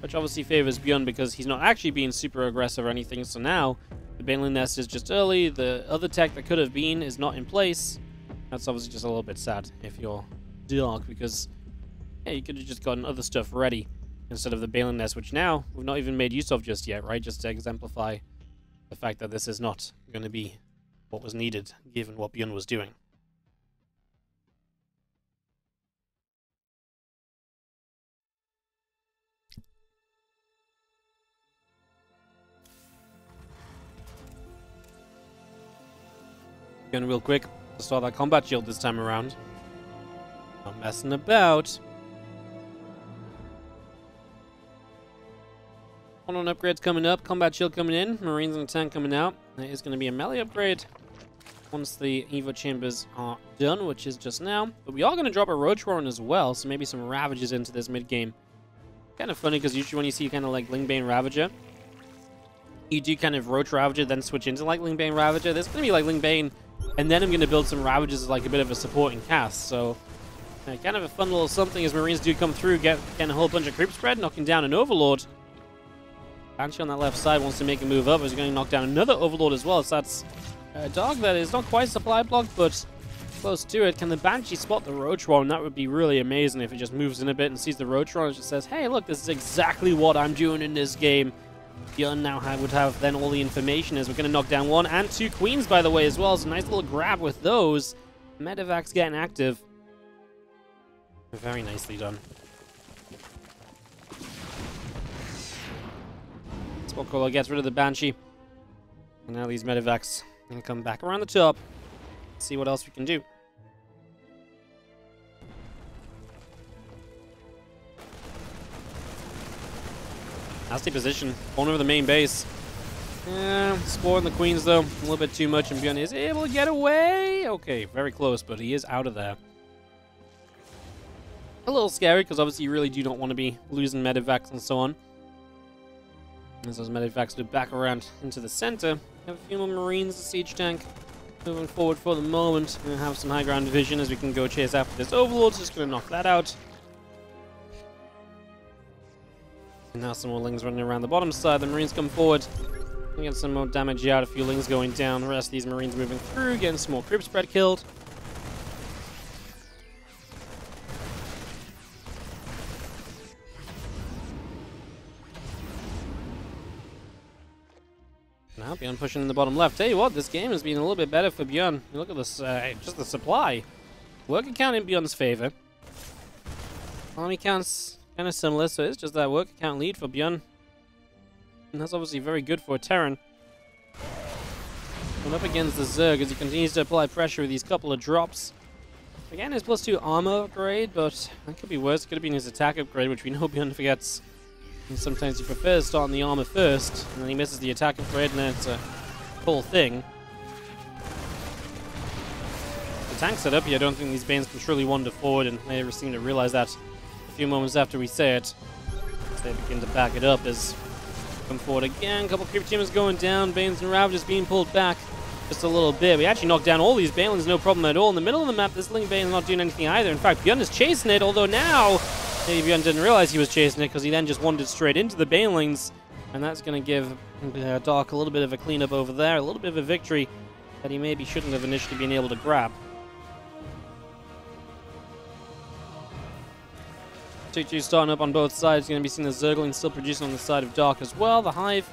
Which obviously favors ByuN because he's not actually being super aggressive or anything. So now the Baneland Nest is just early. The other tech that could have been is not in place. That's obviously just a little bit sad if you're Dark, because yeah, you could have just gotten other stuff ready instead of the Baneland Nest, which now we've not even made use of just yet, right? Just to exemplify the fact that this is not going to be what was needed given what ByuN was doing. ByuN real quick to start that combat shield this time around. Not messing about. One upgrades coming up, combat shield coming in, Marines and tank coming out. There is going to be a melee upgrade once the Evo chambers are done, which is just now. But we are going to drop a Roach Warren as well, so maybe some Ravages into this mid game. Kind of funny because usually when you see kind of like Lingbane Ravager, you do kind of Roach Ravager, then switch into like Lingbane Ravager. There's going to be like Lingbane, and then I'm going to build some Ravagers as like a bit of a supporting cast. So kind of a fun little something as Marines do come through, getting a whole bunch of creep spread, knocking down an Overlord. Banshee on that left side wants to make a move up. He's going to knock down another Overlord as well. So that's a dog that is not quite supply blocked, but close to it. Can the Banshee spot the Roach Warren? That would be really amazing if it just moves in a bit and sees the Roach Warren and just says, hey, look, this is exactly what I'm doing in this game. ByuN now would have then all the information as we're going to knock down 1 and 2 Queens, by the way, as well. So nice little grab with those. Medevac's getting active. Very nicely done. Spotcaller gets rid of the Banshee. And now these Medevacs can come back around the top. See what else we can do. Nasty position. Corner of the main base. Scoring the Queens, though. A little bit too much, and ByuN is able to get away. Okay, very close, but he is out of there. A little scary, because obviously you really do not want to be losing Medevacs and so on. As those Medevacs do back around into the center. We have a few more Marines, the siege tank. Moving forward for the moment. We're going to have some high ground division as we can go chase after this Overlord. Just going to knock that out. And now some more Lings running around the bottom side. The Marines come forward. We get some more damage out. A few Lings going down. The rest of these Marines moving through. Getting some more creep spread killed. Now ByuN pushing in the bottom left. Tell you what, this game has been a little bit better for ByuN. You look at this, just the supply. Worker count in ByuN's favor. Army count's kind of similar, so it's just that worker count lead for ByuN. And that's obviously very good for a Terran. And up against the Zerg as he continues to apply pressure with these couple of drops. Again, his +2 armor upgrade, but that could be worse. It could have been his attack upgrade, which we know ByuN forgets. And sometimes he prefers starting the armor first, and then he misses the attack upgrade, and then it's a whole thing. The tank setup here, I don't think these Banes can truly wander forward, and they seem to realize that a few moments after we say it. As they begin to back it up as come forward again. A couple creep teamers going down, Banes and Ravagers being pulled back just a little bit. We actually knocked down all these Banelings, no problem at all. In the middle of the map, this Ling Bane is not doing anything either. In fact, ByuN is chasing it, although now maybe ByuN didn't realize he was chasing it because he then just wandered straight into the Banelings, and that's going to give Dark a little bit of a cleanup over there, a little bit of a victory that he maybe shouldn't have initially been able to grab. 2-2 starting up on both sides. You're going to be seeing the Zergling still producing on the side of Dark as well. The Hive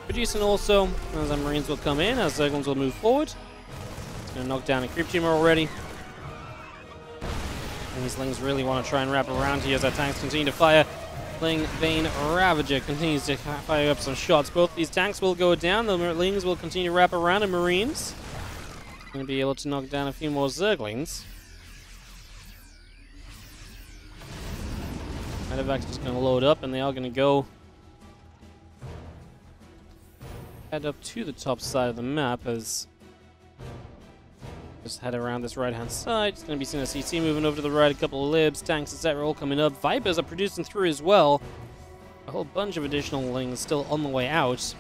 producing also as our Marines will come in, as Zerglings will move forward. It's going to knock down a creep teamer already. And these Lings really want to try and wrap around here as our tanks continue to fire. Ling Bane Ravager continues to fire up some shots. Both these tanks will go down. The Lings will continue to wrap around, and Marines going to be able to knock down a few more Zerglings. Medevac's just going to load up, and they are going to go head up to the top side of the map as just head around this right-hand side. It's going to be seeing a CC moving over to the right, a couple of libs, tanks, etc. all coming up. Vipers are producing through as well. A whole bunch of additional Lings still on the way out.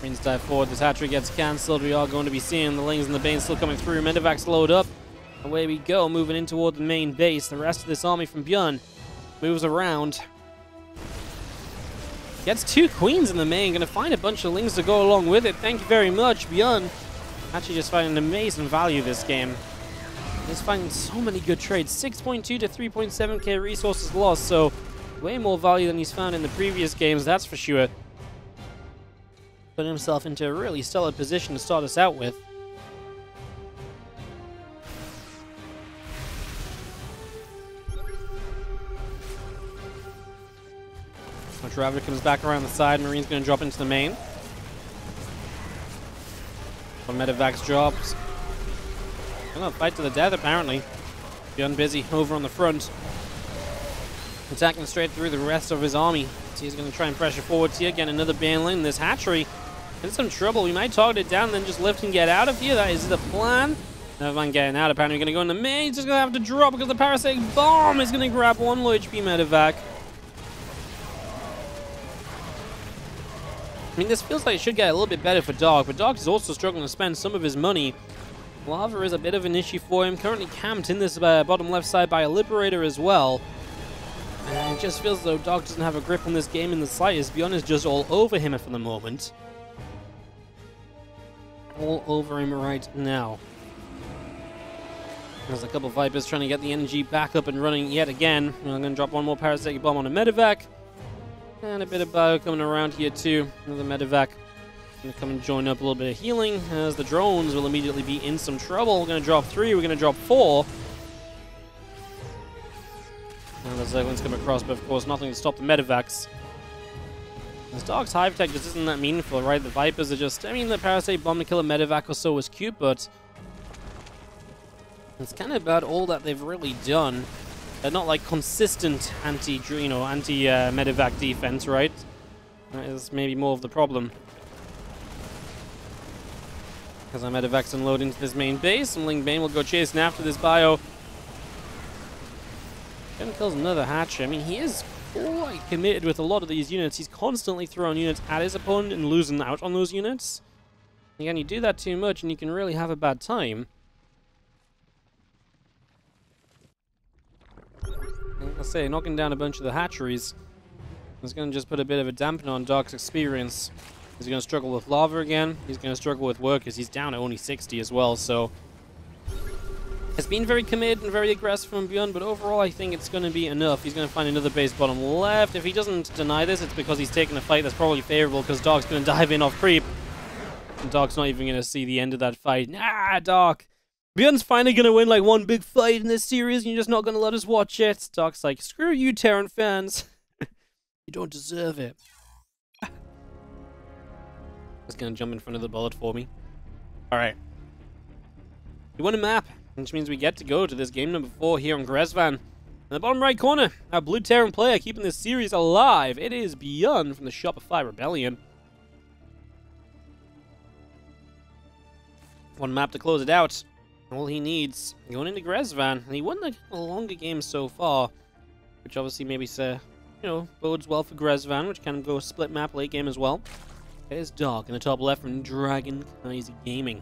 Marines dive forward. This hatchery gets cancelled. We are going to be seeing the Lings and the Banes still coming through. Medevacs load up. Away we go, moving in toward the main base. The rest of this army from ByuN moves around. Gets 2 Queens in the main. Going to find a bunch of Lings to go along with it. Thank you very much, ByuN. Actually just finding amazing value this game. He's finding so many good trades. 6.2 to 3.7k resources lost, so way more value than he's found in the previous games, that's for sure. Putting himself into a really stellar position to start us out with. Ravager comes back around the side. Marine's going to drop into the main. One Medevac's drops. Fight to the death, apparently. ByuN busy over on the front. Attacking straight through the rest of his army. So he's going to try and pressure forwards here. Again, another Baneling. This hatchery in some trouble. We might target it down and then just lift and get out of here. That is the plan. Never mind getting out. Apparently going to go in the main. He's just going to have to drop because the parasitic bomb is going to grab one low HP medevac. I mean, this feels like it should get a little bit better for Dark, but Dark is also struggling to spend some of his money. Lava is a bit of an issue for him. Currently camped in this bottom left side by a Liberator as well. And it just feels as though Dark doesn't have a grip on this game in the slightest. ByuN is just all over him for the moment. All over him right now. There's a couple of Vipers trying to get the energy back up and running yet again. I'm going to drop one more parasitic bomb on a medevac. And a bit of bio coming around here too. Another medevac. Going to come and join up a little bit of healing as the drones will immediately be in some trouble. We're going to drop 3, we're going to drop 4. And the Zerglings come across, but of course nothing to stop the medevacs. This Dark's Hive Tech just isn't that meaningful, right? The Vipers are just, I mean, the Parasite Bomb to kill a medevac or so was cute, but it's kind of about all that they've really done. They're not like consistent anti-medevac defense, right? That is maybe more of the problem. Because our medevacs unload into this main base, and Ling Bane will go chasing after this bio. Then kills another Hatcher. I mean, he is quite committed with a lot of these units. He's constantly throwing units at his opponent and losing out on those units. Again, you do that too much and you can really have a bad time. Like I say, knocking down a bunch of the hatcheries is going to just put a bit of a dampener on Dark's experience. He's going to struggle with lava again. He's going to struggle with workers. He's down at only 60 as well, so it's been very committed and very aggressive from ByuN, but overall I think it's going to be enough. He's going to find another base bottom left. If he doesn't deny this, it's because he's taking a fight that's probably favorable because Dark's going to dive in off creep. And Dark's not even going to see the end of that fight. Nah, Dark. ByuN's finally going to win like one big fight in this series and you're just not going to let us watch it. Dark's like, screw you, Terran fans. You don't deserve it. Just going to jump in front of the bullet for me. Alright. We won a map, which means we get to go to this game number 4 here on Grezvan. In the bottom right corner, our blue Terran player keeping this series alive. It is ByuN from the Shopify Rebellion. One map to close it out. All he needs going into Grezvan, and he won a longer game so far, which obviously maybe bodes well for Grezvan, which can go split map late game as well. It is Dark in the top left from Dragon Kaiser Gaming.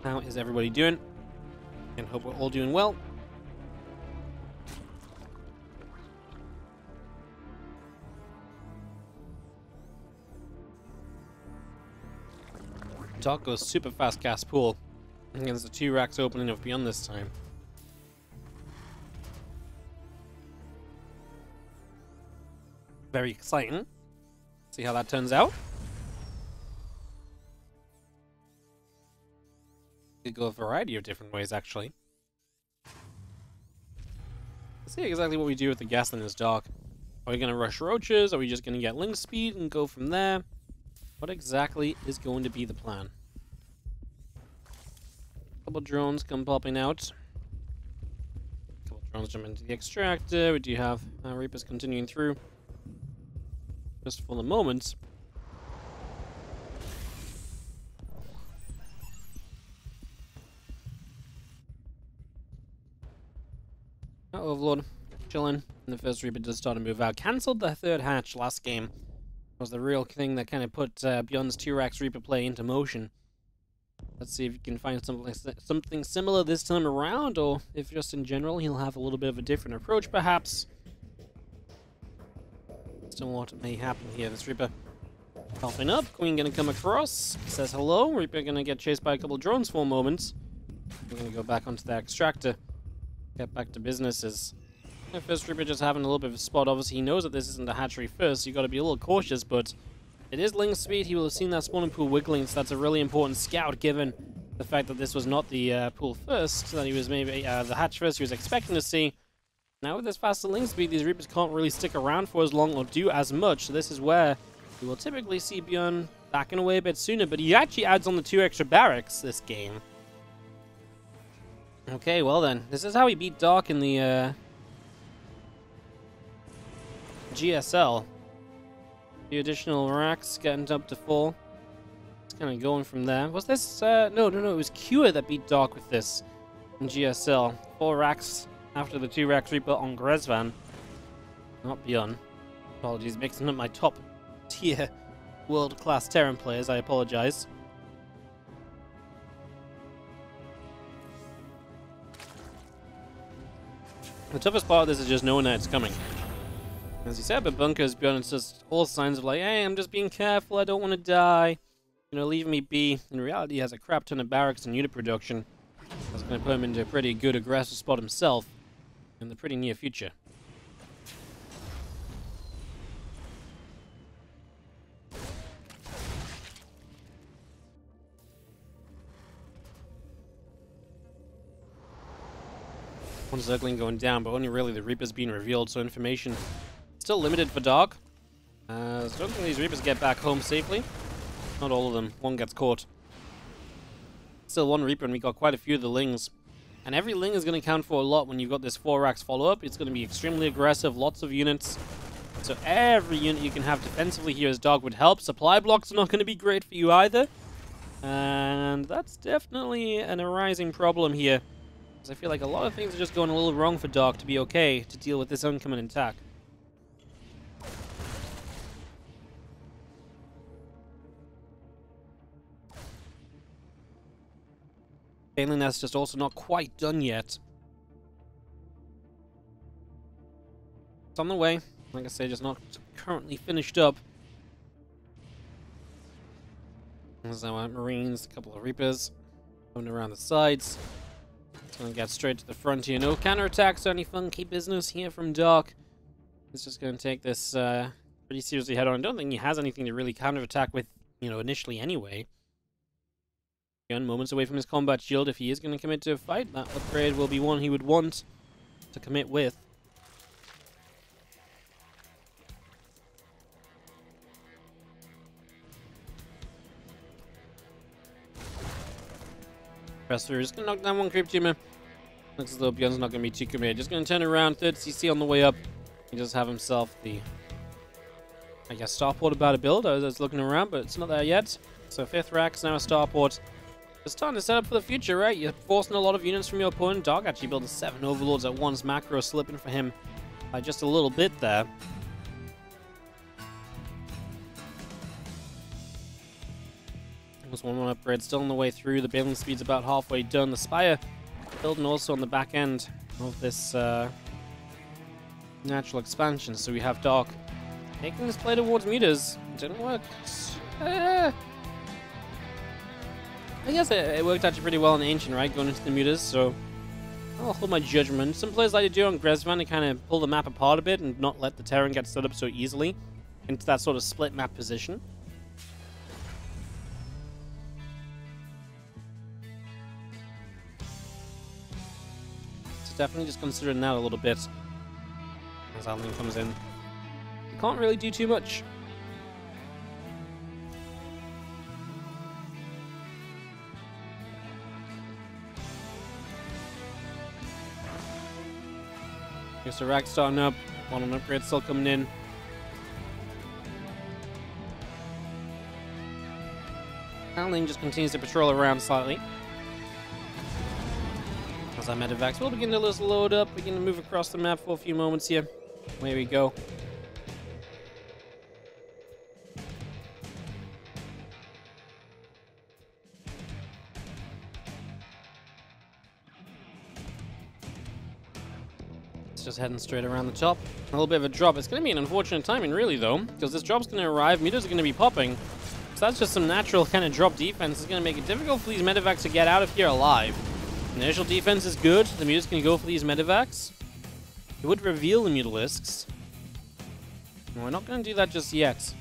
How is everybody doing? And hope we're all doing well. Dark goes super fast cast pool against the 2 racks opening of ByuN this time. Very exciting. See how that turns out. Could go a variety of different ways, actually. Let's see exactly what we do with the Gasland as Dark. Are we going to rush roaches? Are we just going to get link speed and go from there? What exactly is going to be the plan? Couple drones come popping out. Couple drones jump into the extractor. We do have Reapers continuing through. Just for the moment. Overlord chilling. And the first Reaper does start to move out. Cancelled the 3rd hatch last game. Was the real thing that kind of put ByuN's 2 racks Reaper play into motion. Let's see if you can find something similar this time around, or if just in general he'll have a little bit of a different approach, perhaps. Still what may happen here. This Reaper popping up. Queen gonna come across. Says hello. Reaper gonna get chased by a couple of drones for a moment. We're gonna go back onto the extractor. Get back to businesses. First Reaper just having a little bit of a spot. Obviously, he knows that this isn't a hatchery first, so you got to be a little cautious, but it is link speed. He will have seen that spawning pool wiggling, so that's a really important scout, given the fact that this was not the pool first, that he was maybe the hatch first he was expecting to see. Now, with this faster link speed, these Reapers can't really stick around for as long or do as much, so this is where we will typically see ByuN backing away a bit sooner, but he actually adds on the 2 extra barracks this game. Okay, well then, this is how he beat Dark in the GSL. The additional racks getting up to 4. It's kind of going from there. Was this... no, it was Cure that beat Dark with this in GSL. 4 racks after the 2 racks Reaper on Grezvan. Not ByuN. Apologies, mixing up my top tier world-class Terran players. I apologize. The toughest part of this is just knowing that it's coming. As you said, but bunkers, ByuN, it's just all signs of like, hey, I'm just being careful, I don't want to die. You know, leave me be. In reality, he has a crap ton of barracks and unit production. That's going to put him into a pretty good aggressive spot himself in the pretty near future. One circling going down, but only really the Reaper's being revealed, so information still limited for Dark. So I don't think these Reapers get back home safely. Not all of them. One gets caught. Still 1 Reaper, and we got quite a few of the Lings. And every Ling is going to count for a lot when you've got this 4 racks follow-up. It's going to be extremely aggressive, lots of units. So every unit you can have defensively here as Dark would help. Supply blocks are not going to be great for you either. And that's definitely an arising problem here. I feel like a lot of things are just going a little wrong for Dark to be okay to deal with this oncoming attack. Failing that's just also not quite done yet. It's on the way. Like I say, just not currently finished up. There's our Marines, a couple of Reapers going around the sides. Gonna get straight to the front here. No counterattacks or any funky business here from Dark. He's just gonna take this pretty seriously head on. I don't think he has anything to really counterattack with, you know, initially anyway. ByuN moments away from his combat shield. If he is gonna commit to a fight, that upgrade will be one he would want to commit with. Press through. Just gonna knock down 1 creep tumor. Looks as though ByuN's not gonna be too committed. Just gonna turn around, 3rd CC on the way up. He does have himself the, I guess, starport about to build. I was looking around, but it's not there yet. So 5th rack's now a starport. It's starting to set up for the future, right? You're forcing a lot of units from your opponent. Dark actually built 7 overlords at once. Macro slipping for him by just a little bit there. There's 1 upgrade still on the way through. The building speed's about halfway done. The Spire building also on the back end of this natural expansion. So we have Dark making this play towards meters. Didn't work. I guess it worked actually pretty well in Ancient, right? Going into the meters, so I'll hold my judgment. Some players like to do on Grezvan to kind of pull the map apart a bit and not let the Terran get set up so easily into that sort of split map position. Definitely just considering that a little bit as Alvin comes in. You can't really do too much. Here's the rack starting up. 1 on upgrade still coming in. Alvin just continues to patrol around slightly. As our medevacs will begin to load up, begin to move across the map for a few moments here. There we go. It's just heading straight around the top. A little bit of a drop. It's going to be an unfortunate timing, really, though, because this drop's going to arrive. Meters are going to be popping. So that's just some natural kind of drop defense. It's going to make it difficult for these medevacs to get out of here alive. Initial defense is good. The Mutants can go for these medevacs. It would reveal the Mutalisks. We're not going to do that just yet.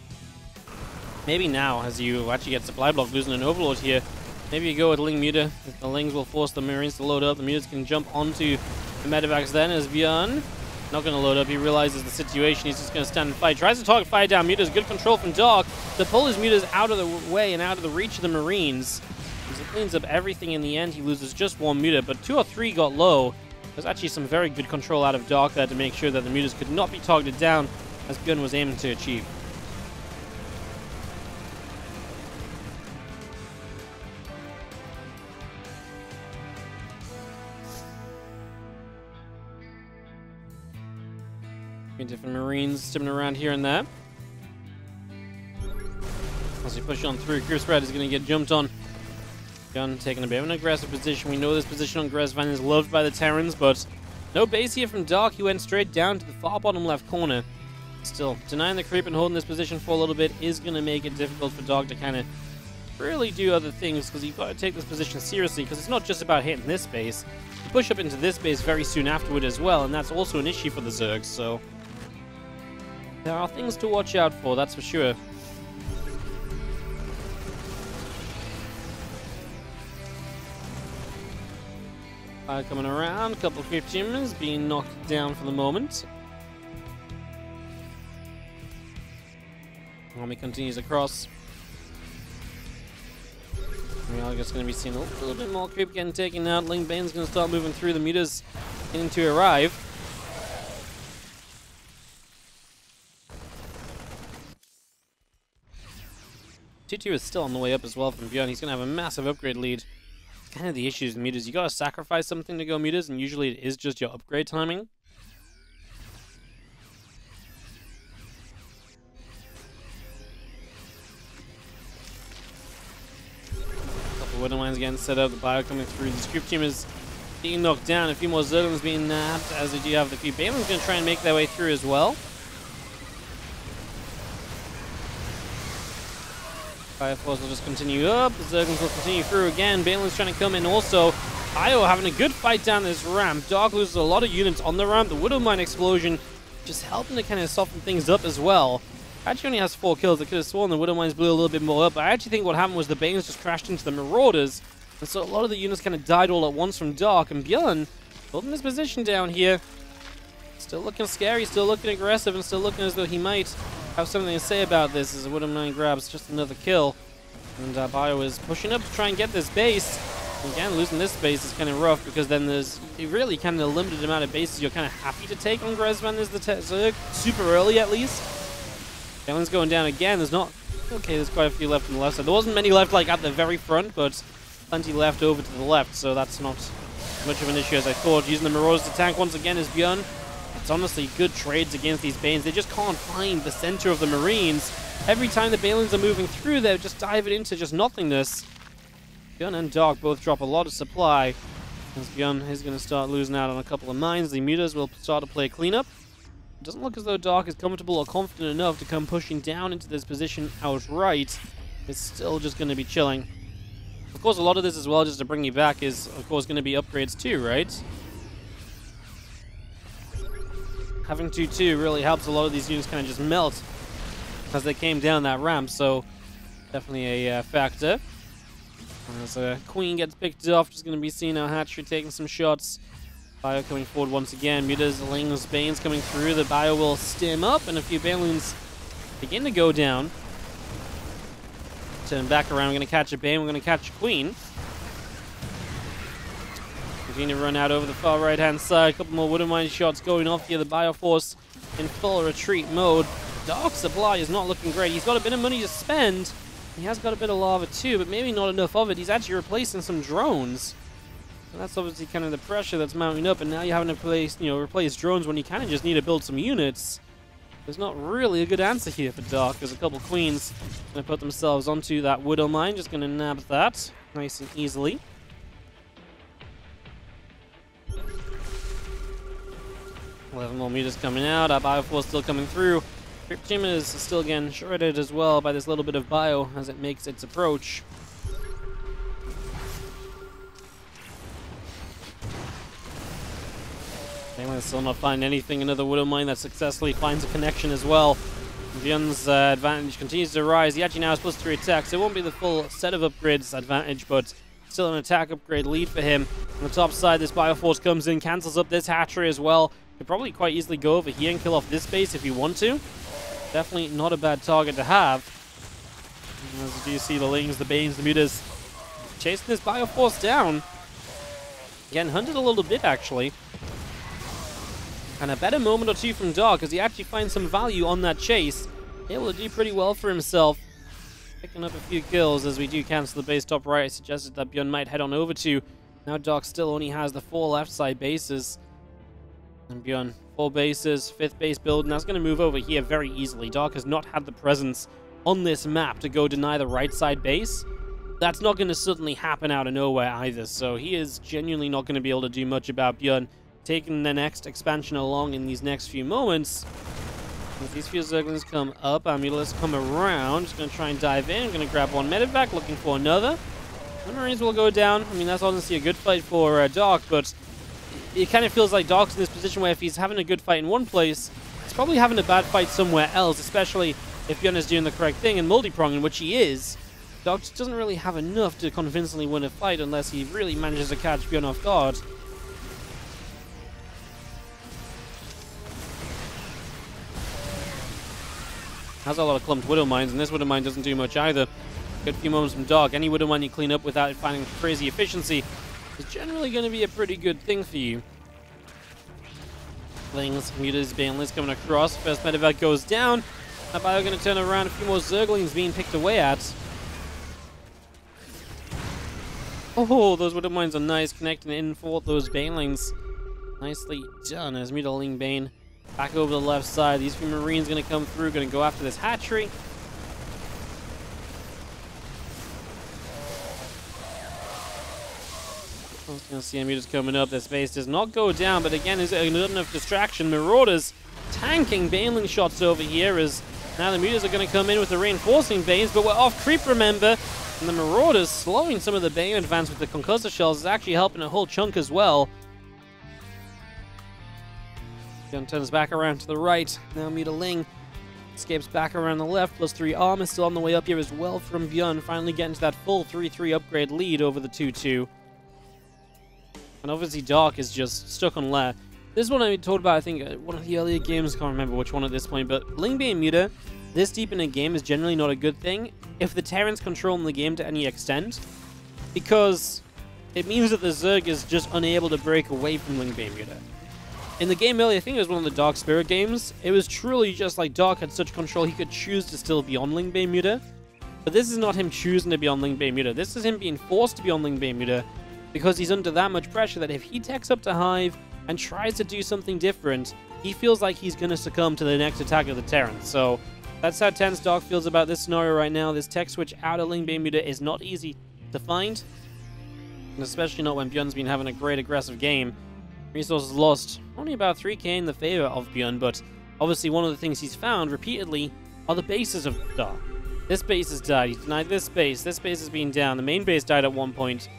Maybe now, as you actually get supply block losing an Overlord here. Maybe you go with Ling Muta. The Lings will force the Marines to load up. The Mutants can jump onto the medevacs then as ByuN. Not going to load up. He realizes the situation. He's just going to stand and fight. Tries to target fire down Mutas. Good control from Dark to pull his Mutas out of the way and out of the reach of the Marines. He cleans up everything in the end. He loses just 1 Muta, but 2 or 3 got low. There's actually some very good control out of Dark there to make sure that the Mutas could not be targeted down. as ByuN was aiming to achieve. Different Marines stimming around here and there. As we push on through, Group Spread is going to get jumped on. ByuN taking a bit of an aggressive position. We know this position on Gresvan is loved by the Terrans, but no base here from Dark. He went straight down to the far bottom left corner. Still, denying the creep and holding this position for a little bit is going to make it difficult for Dark to kind of really do other things, because you've got to take this position seriously, because it's not just about hitting this base. You push up into this base very soon afterward as well, and that's also an issue for the Zergs, so there are things to watch out for, that's for sure. Coming around, a couple of creep teamers being knocked down for the moment. Army continues across. We are just going to be seeing a little bit more creep getting taken out. Ling Bane's going to start moving through. The meters beginning to arrive. T2 is still on the way up as well from ByuN. He's going to have a massive upgrade lead. Kind of the issues with meters. You got to sacrifice something to go meters, and usually it is just your upgrade timing. Couple Wooden Lines getting set up. The bio coming through. The scoop team is being knocked down. A few more Zerglings being nabbed, as we do have the few Balins going to try and make their way through as well. Fire Force will just continue up. The Zerglings will continue through again. Balin's trying to come in also. Io having a good fight down this ramp. Dark loses a lot of units on the ramp. The Widow Mine explosion just helping to kind of soften things up as well. Actually only has 4 kills. I could have sworn the Widow Mines blew a little bit more up. But I actually think what happened was the Banes just crashed into the Marauders. And so a lot of the units kind of died all at once from Dark. And ByuN holding his position down here. Still looking scary, still looking aggressive, and still looking as though he might have something to say about this as a Widow Mine grabs just another kill. And Bio is pushing up to try and get this base. Again, losing this base is kind of rough, because then there's really kind of a limited amount of bases you're kind of happy to take on Gresvan as the Zerg, super early at least. Balin's going down again. There's not... Okay, there's quite a few left on the left side. There wasn't many left like at the very front, but plenty left over to the left, so that's not much of an issue as I thought. Using the Marauders to tank once again is ByuN. It's honestly good trades against these Banes. They just can't find the center of the Marines. Every time the Balins are moving through, they're just diving into just nothingness. ByuN and Dark both drop a lot of supply, as ByuN is going to start losing out on a couple of mines. The meters will start to play cleanup. It doesn't look as though Dark is comfortable or confident enough to come pushing down into this position outright. It's still just going to be chilling. Of course, a lot of this as well, just to bring you back, is of course going to be upgrades too, right? Having 2-2 really helps a lot of these units kind of just melt as they came down that ramp, so definitely a factor. As Queen gets picked off, just going to be seeing our hatchery taking some shots. Bio coming forward once again. Mutas, Lings, Banes coming through. The Bio will stem up, and a few Balins begin to go down. Turn back around. We're going to catch a Bane. We're going to catch a Queen. Continue to run out over the far right-hand side. A couple more Widow Mine shots going off here. The Bio Force in full retreat mode. Dark supply is not looking great. He's got a bit of money to spend. He has got a bit of lava too, but maybe not enough of it. He's actually replacing some drones. And that's obviously kind of the pressure that's mounting up, and now you're having to replace drones when you kind of just need to build some units. There's not really a good answer here for Dark. There's a couple Queens going to put themselves onto that Widow Mine, just going to nab that nice and easily. Eleven more meters coming out. Our Bio Force still coming through. Crypt Team is still getting shredded as well by this little bit of bio as it makes its approach. They still not find anything. Another Widow Mine that successfully finds a connection as well. ByuN's advantage continues to rise. He actually now has +3 attacks. It won't be the full set of upgrades advantage, but still an attack upgrade lead for him. On the top side, this Bio Force comes in, cancels up this hatchery as well. Could probably quite easily go over here and kill off this base if you want to. Definitely not a bad target to have. As you see the Lings, the Banes, the Mutas chasing this Bio Force down. Again, hunted a little bit actually. And a better moment or two from Dark as he actually finds some value on that chase. Able to do pretty well for himself. Picking up a few kills as we do cancel the base top right. I suggested that ByuN might head on over to. Now Dark still only has the 4 left side bases. And ByuN, 4 bases, 5th base build, and that's going to move over here very easily. Dark has not had the presence on this map to go deny the right side base. That's not going to suddenly happen out of nowhere either, so he is genuinely not going to be able to do much about ByuN taking the next expansion along in these next few moments. As these few Zerglings come up, Amulet's come around, just going to try and dive in, going to grab one medevac, looking for another. The Marines will go down. I mean, that's honestly a good fight for Dark, but it kind of feels like Dark's in this position where if he's having a good fight in one place, he's probably having a bad fight somewhere else, especially if ByuN is doing the correct thing in multi-pronging, which he is. Dark just doesn't really have enough to convincingly win a fight unless he really manages to catch ByuN off guard. Has a lot of clumped Widow Mines, and this Widow Mine doesn't do much either. Good few moments from Dark. Any Widow Mine you clean up without finding crazy efficiency is generally going to be a pretty good thing for you. Flings, Mutas, Baneless coming across. First medevac goes down. Now ByuN going to turn around. A few more Zerglings being picked away at. Oh, those Widow Mines are nice, connecting in for those Banelings. Nicely done as Mutaling Bane back over the left side. These few Marines going to come through, going to go after this hatchery. I was going to see Mutas coming up. This base does not go down, but again, is it not enough distraction? Marauders tanking Baneling shots over here as now the Mutas are going to come in with the reinforcing Banes, but we're off creep, remember? And the Marauders slowing some of the Bane advance with the concussor shells is actually helping a whole chunk as well. ByuN turns back around to the right. Now Mutaling escapes back around the left. +3 armor still on the way up here as well from ByuN. Finally getting to that full 3-3 upgrade lead over the 2-2. And obviously Dark is just stuck on Lair. This is one I told about, I think, one of the earlier games. I can't remember which one at this point. But Lingbane Muta this deep in a game is generally not a good thing if the Terrans control the game to any extent. Because it means that the Zerg is just unable to break away from Lingbane Muta. In the game earlier, I think it was one of the Dark Spirit games, it was truly just like Dark had such control he could choose to still be on Lingbane Muta. But this is not him choosing to be on Lingbane Muta. This is him being forced to be on Lingbane Muta because he's under that much pressure that if he techs up to Hive and tries to do something different, he feels like he's going to succumb to the next attack of the Terrans. So that's how tense Dark feels about this scenario right now. This tech switch out of Lingbane Muta is not easy to find, and especially not when ByuN's been having a great aggressive game. Resources lost, only about 3k in the favor of ByuN, but obviously one of the things he's found repeatedly are the bases of Dark. This base has died, he's denied this base has been down, the main base died at one point.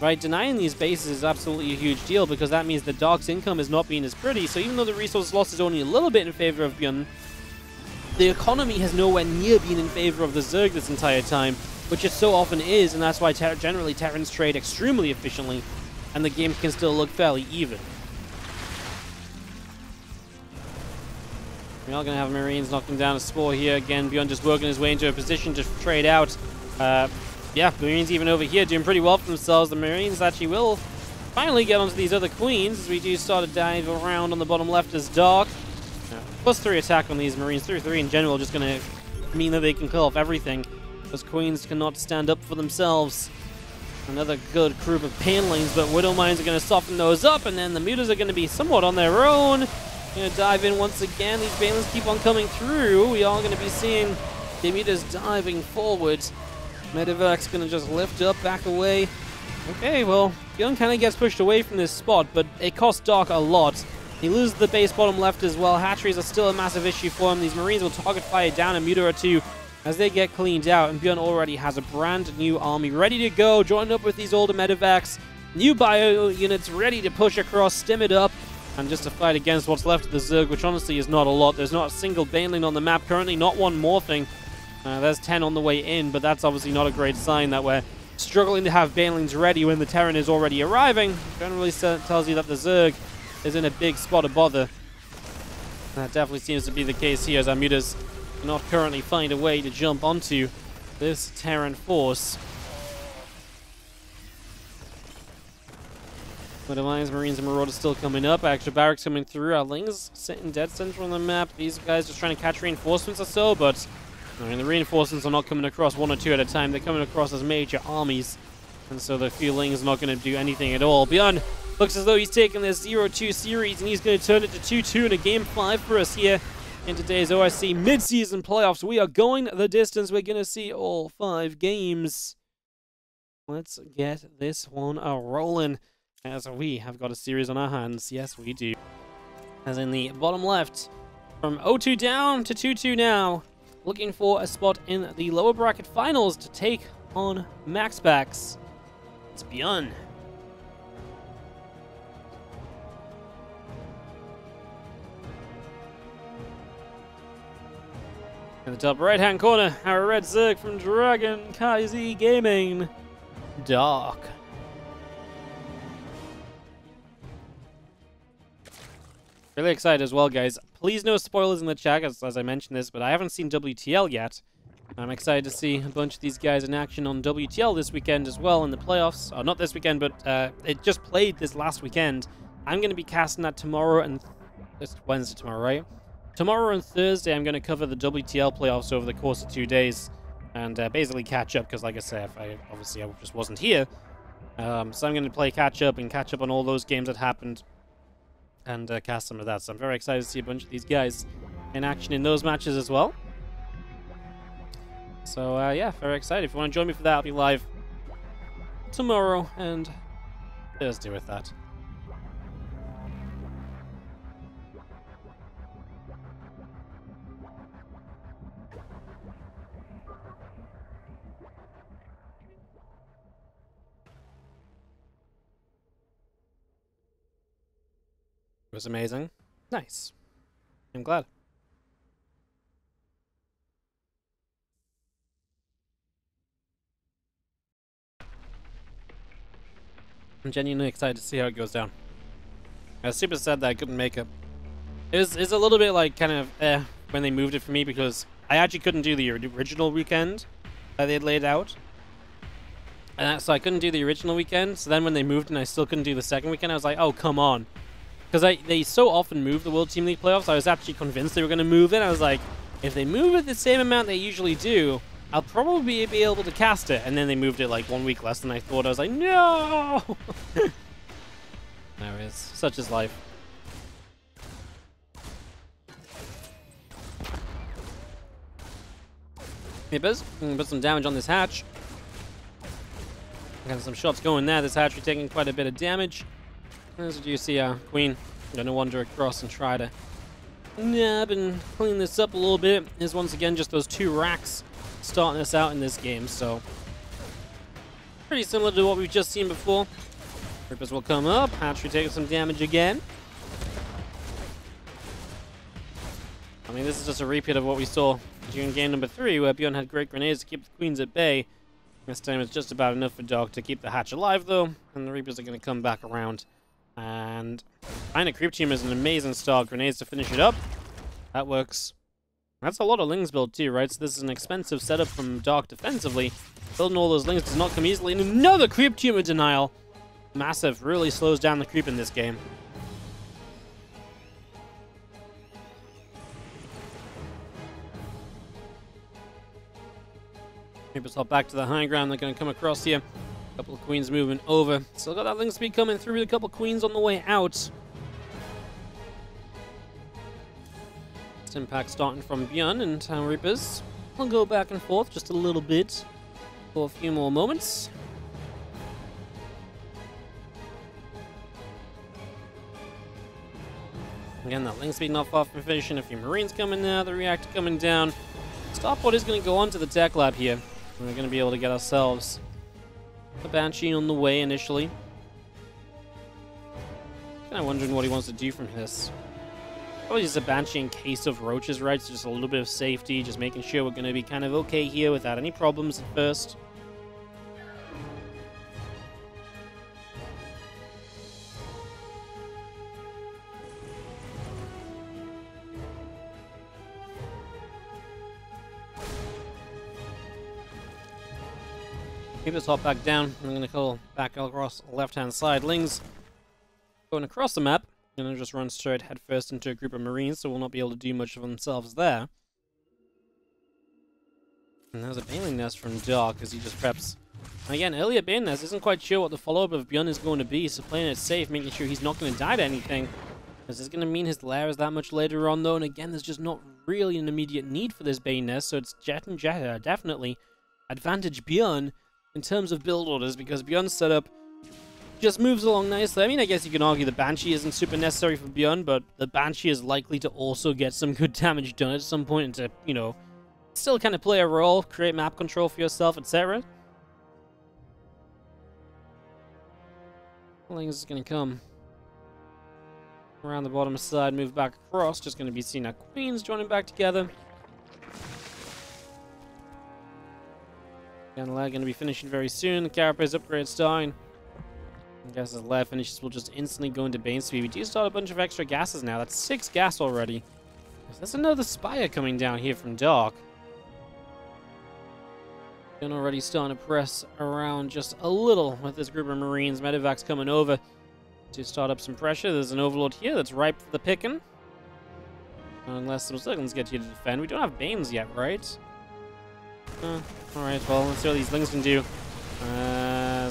Right, denying these bases is absolutely a huge deal because that means that Dark's income is not being as pretty, so even though the resource loss is only a little bit in favor of ByuN, the economy has nowhere near been in favor of the Zerg this entire time, which it so often is, and that's why generally Terrans trade extremely efficiently, and the game can still look fairly even. We are going to have Marines knocking down a Spore here. Again, ByuN just working his way into a position to trade out. Yeah, Marines even over here doing pretty well for themselves. The Marines actually will finally get onto these other Queens as we do start to dive around on the bottom left as Dark. +3 attack on these Marines. 3-3 in general just going to mean that they can kill off everything. Those Queens cannot stand up for themselves. Another good group of Panelings, but Widow Mines are going to soften those up, and then the Mutas are going to be somewhat on their own. Going to dive in once again. These Banelings keep on coming through. We are going to be seeing the Mutas diving forward. Medevac's going to just lift up, back away. Okay, well, ByuN kind of gets pushed away from this spot, but it costs Dark a lot. He loses the base bottom left as well. Hatcheries are still a massive issue for him. These Marines will target fire down a Muta or two as they get cleaned out, and ByuN already has a brand new army ready to go, joined up with these older Medevacs. New bio units ready to push across, stim it up, and just to fight against what's left of the Zerg, which honestly is not a lot. There's not a single Baneling on the map currently, not one morphing. There's 10 on the way in, but that's obviously not a great sign that we're struggling to have Banelings ready when the Terran is already arriving. Generally tells you that the Zerg is in a big spot of bother. That definitely seems to be the case here, as our Mutas cannot currently find a way to jump onto this Terran force. But Alliance, Marines, and Marauders still coming up. Extra barracks coming through. Our Lings sitting dead center on the map. These guys just trying to catch reinforcements or so, but I mean, the reinforcements are not coming across one or two at a time. They're coming across as major armies. And so the few Lings are not going to do anything at all. ByuN looks as though he's taking this 0-2 series, and he's going to turn it to 2-2 in a Game 5 for us here in today's OSC Mid Season Playoffs. We are going the distance. We're going to see all 5 games. Let's get this one rolling, as we have got a series on our hands. Yes, we do. As in the bottom left, from 0-2 down to 2-2 now. Looking for a spot in the lower bracket finals to take on MaxPax. It's ByuN. In the top right-hand corner, our red Zerg from Dragon Kaizi Gaming. Dark. Really excited as well, guys. Please no spoilers in the chat as I mentioned this, but I haven't seen WTL yet. I'm excited to see a bunch of these guys in action on WTL this weekend as well in the playoffs. Or not this weekend, but it just played this last weekend. I'm going to be casting that tomorrow and... It's Wednesday tomorrow, right? Tomorrow and Thursday, I'm going to cover the WTL playoffs over the course of 2 days. And basically catch up, because like I said, obviously I just wasn't here. So I'm going to play catch up on all those games that happened. And cast some of that. So I'm very excited to see a bunch of these guys in action in those matches as well. So yeah, very excited. If you want to join me for that, I'll be live tomorrow and Thursday with that. It was amazing. Nice. I'm glad. I'm genuinely excited to see how it goes down. I was super sad that I couldn't make it. It's a little bit like kind of when they moved it for me, because I actually couldn't do the original weekend that they had laid out. So I couldn't do the original weekend. So then when they moved and I still couldn't do the second weekend, I was like, oh, come on. Because they so often move the World Team League playoffs, I was actually convinced they were going to move it. I was like, if they move it the same amount they usually do, I'll probably be able to cast it. And then they moved it like 1 week less than I thought. I was like, no! There it is. Such is life. Hippers, put some damage on this hatch. Got some shots going there. This hatchery taking quite a bit of damage. As you see, Queen gonna wander across and try to nab and clean this up a little bit. Is once again just those 2 racks starting us out in this game, so pretty similar to what we've just seen before. Rippers will come up. Hatchery taking some damage again. I mean, this is just a repeat of what we saw during game number 3, where ByuN had great grenades to keep the Queens at bay. This time it's just about enough for Dog to keep the hatch alive, though, and the Reapers are going to come back around. And find a creep team is an amazing start. Grenades to finish it up. That works. That's a lot of Lings build too, right? So this is an expensive setup from Dark defensively. Building all those Lings does not come easily. And another creep tumor denial. Massive. Really slows down the creep in this game. Reapers hop back to the high ground. They're going to come across here. Couple of Queens moving over. Still got that Ling speed coming through. A couple of Queens on the way out. Impact starting from ByuN and Reapers. We'll go back and forth just a little bit for a few more moments. Again, that Ling speed not far from finishing. A few Marines coming now. The reactor coming down. Starport is going to go on to the tech lab here. We're going to be able to get ourselves a Banshee on the way initially. Kind of wondering what he wants to do from this. Probably just a Banshee in case of roaches, right? So just a little bit of safety, just making sure we're going to be kind of okay here without any problems at first. Keep us hop back down. I'm going to call back across the left-hand side. Lings Going across the map, and then just run straight headfirst into a group of Marines, so we'll not be able to do much of themselves there. And there's a Baneling nest from Dark as he just preps. And again, earlier Baneling nest isn't quite sure what the follow-up of ByuN is going to be, so playing it safe, making sure he's not going to die to anything. This is going to mean his lair is that much later on, though, and again, there's just not really an immediate need for this Bane nest, so it's Jet and Jet definitely advantage ByuN in terms of build orders, because ByuN's setup just moves along nicely. I mean, I guess you can argue the Banshee isn't super necessary for ByuN, but the Banshee is likely to also get some good damage done at some point and to, you know, still kind of play a role, create map control for yourself, etc. I think this is going to come around the bottom side, move back across. Just going to be seeing our Queens joining back together. Again, Lair going to be finishing very soon. The Carapace upgrade starting. I guess as Lair finishes, we'll just instantly go into Bane speed. We do start a bunch of extra gases now. That's 6 gas already. There's another Spire coming down here from Dark. ByuN already starting to press around just a little with this group of Marines. Medevac's coming over to start up some pressure. There's an Overlord here that's ripe for the picking. Unless some Zerglings get you to defend. We don't have Banes yet, right? Alright, well, let's see what these Lings can do.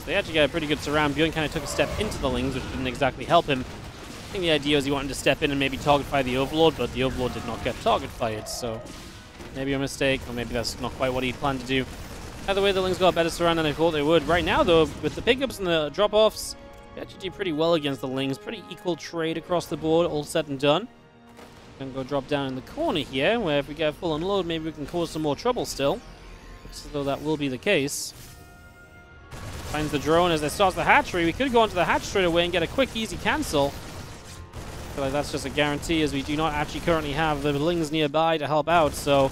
They actually got a pretty good surround. ByuN kind of took a step into the Lings, which didn't exactly help him. I think the idea was he wanted to step in and maybe target fire the Overlord, but the Overlord did not get target fired, so maybe a mistake, or maybe that's not quite what he planned to do. Either way, the Lings got a better surround than I thought they would. Right now, though, with the pickups and the drop-offs, they actually do pretty well against the Lings. Pretty equal trade across the board, all said and done. Gonna go drop down in the corner here, where if we get a full unload, maybe we can cause some more trouble still. Looks as though that will be the case. Finds the drone as it starts the hatchery. We could go onto the hatch straight away and get a quick, easy cancel. I feel like that's just a guarantee, as we do not actually currently have the Lings nearby to help out, so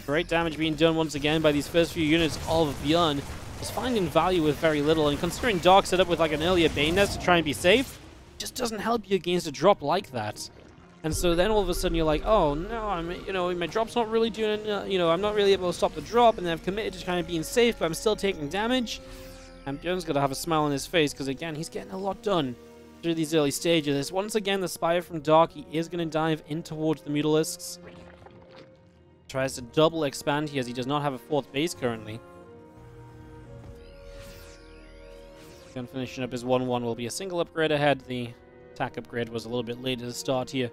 great damage being done once again by these first few units of ByuN. Just finding value with very little, and considering Dark set up with like an earlier Bane nest to try and be safe, it just doesn't help you against a drop like that. And so then all of a sudden you're like, oh no, my drop's not really doing, I'm not really able to stop the drop, and then I've committed to kind of being safe, but I'm still taking damage. And ByuN's got to have a smile on his face, because again, he's getting a lot done through these early stages. Once again, the Spire from Dark, he is going to dive in towards the Mutalisks. Tries to double expand here, as he does not have a 4th base currently. ByuN finishing up his 1-1 will be a single upgrade ahead. The attack upgrade was a little bit later to start here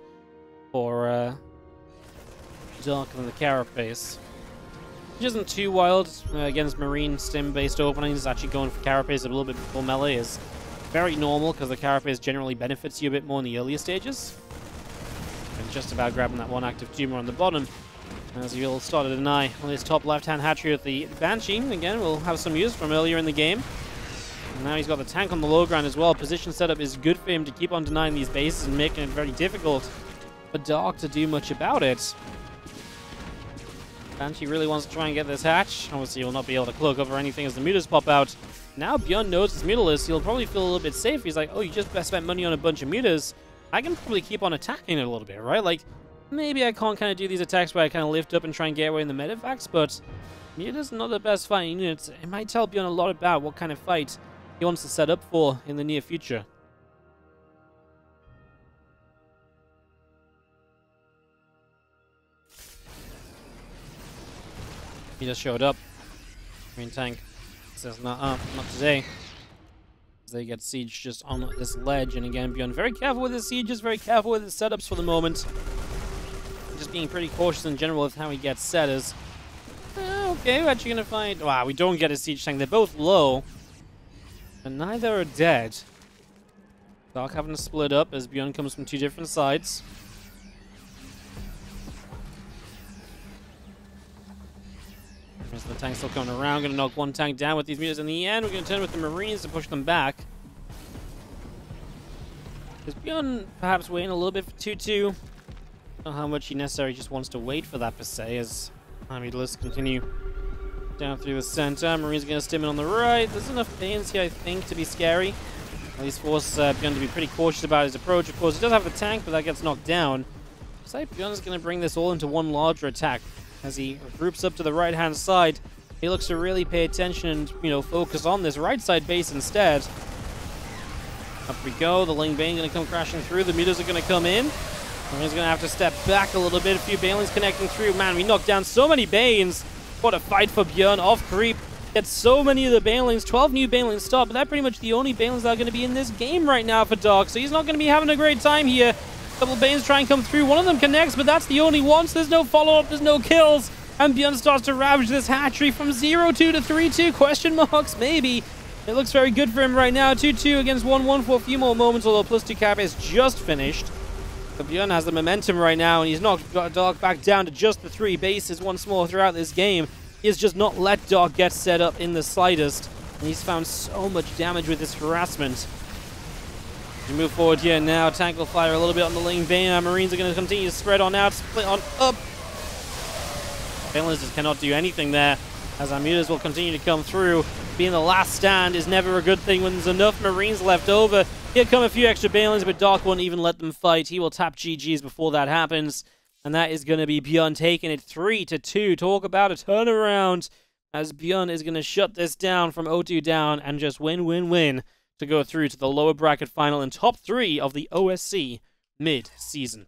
for Dark than the Carapace. Which isn't too wild against Marine stim-based openings. Actually going for Carapace a little bit before melee is very normal, because the Carapace generally benefits you a bit more in the earlier stages. And just about grabbing that one active tumor on the bottom, as you'll start to deny on his top left-hand hatchery with the Banshee. Again, we'll have some use from earlier in the game. And now he's got the tank on the low ground as well. Position setup is good for him to keep on denying these bases and making it very difficult for Dark to do much about it. Banshee really wants to try and get this hatch. Obviously, he will not be able to cloak over anything as the mutas pop out. Now ByuN knows it's mutalist. He'll probably feel a little bit safe. He's like, oh, you just spent money on a bunch of mutas. I can probably keep on attacking it a little bit, right? Like, maybe I can't kind of do these attacks where I kind of lift up and try and get away in the medevacs, but mutas are not the best fighting units. It might tell ByuN a lot about what kind of fight he wants to set up for in the near future. He just showed up. Green tank says, not today. They get siege just on this ledge, and again, ByuN very careful with his sieges, very careful with his setups for the moment. Just being pretty cautious in general with how he gets set is, okay, we're actually gonna find, wow, we don't get a siege tank. They're both low, and neither are dead. Dark having to split up as ByuN comes from 2 different sides. There's the tank still coming around. Gonna knock one tank down with these mutas. In the end, we're gonna turn with the Marines to push them back. Is ByuN perhaps waiting a little bit for 2-2? Not how much he necessarily just wants to wait for that per se, as Mutalisks continue down through the center. Marines are gonna stim in on the right. There's enough Banes here, I think, to be scary. At least force ByuN to be pretty cautious about his approach. Of course, he does have the tank, but that gets knocked down. Looks like ByuN is gonna bring this all into one larger attack. As he groups up to the right-hand side, he looks to really pay attention and, focus on this right-side base instead. Up we go. The Ling Bane going to come crashing through. The mutas are going to come in. And he's going to have to step back a little bit. A few Banelings connecting through. Man, we knocked down so many Banes. What a fight for ByuN. Off creep. Gets so many of the Banelings. 12 new Banelings stop, but they're pretty much the only Banelings that are going to be in this game right now for Dark. So he's not going to be having a great time here. A couple Banes try and come through. One of them connects, but that's the only one. So there's no follow-up. There's no kills. And ByuN starts to ravage this hatchery from 0-2 to 3-2. Question marks, maybe. It looks very good for him right now. 2-2 against 1-1 for a few more moments, although +2 cap is just finished. But ByuN has the momentum right now, and he's knocked Dark back down to just the 3 bases once more throughout this game. He has just not let Dark get set up in the slightest, and he's found so much damage with this harassment. We move forward here now. Tank will fire a little bit on the Ling Bane. Our Marines are going to continue to spread on out, split on up. Banelings just cannot do anything there, as our mutas will continue to come through. Being the last stand is never a good thing when there's enough Marines left over. Here come a few extra Banelings, but Dark won't even let them fight. He will tap GGs before that happens. And that is going to be ByuN taking it 3-2. Talk about a turnaround, as ByuN is going to shut this down from 0-2 down and just win to go through to the lower bracket final in top 3 of the OSC Mid Season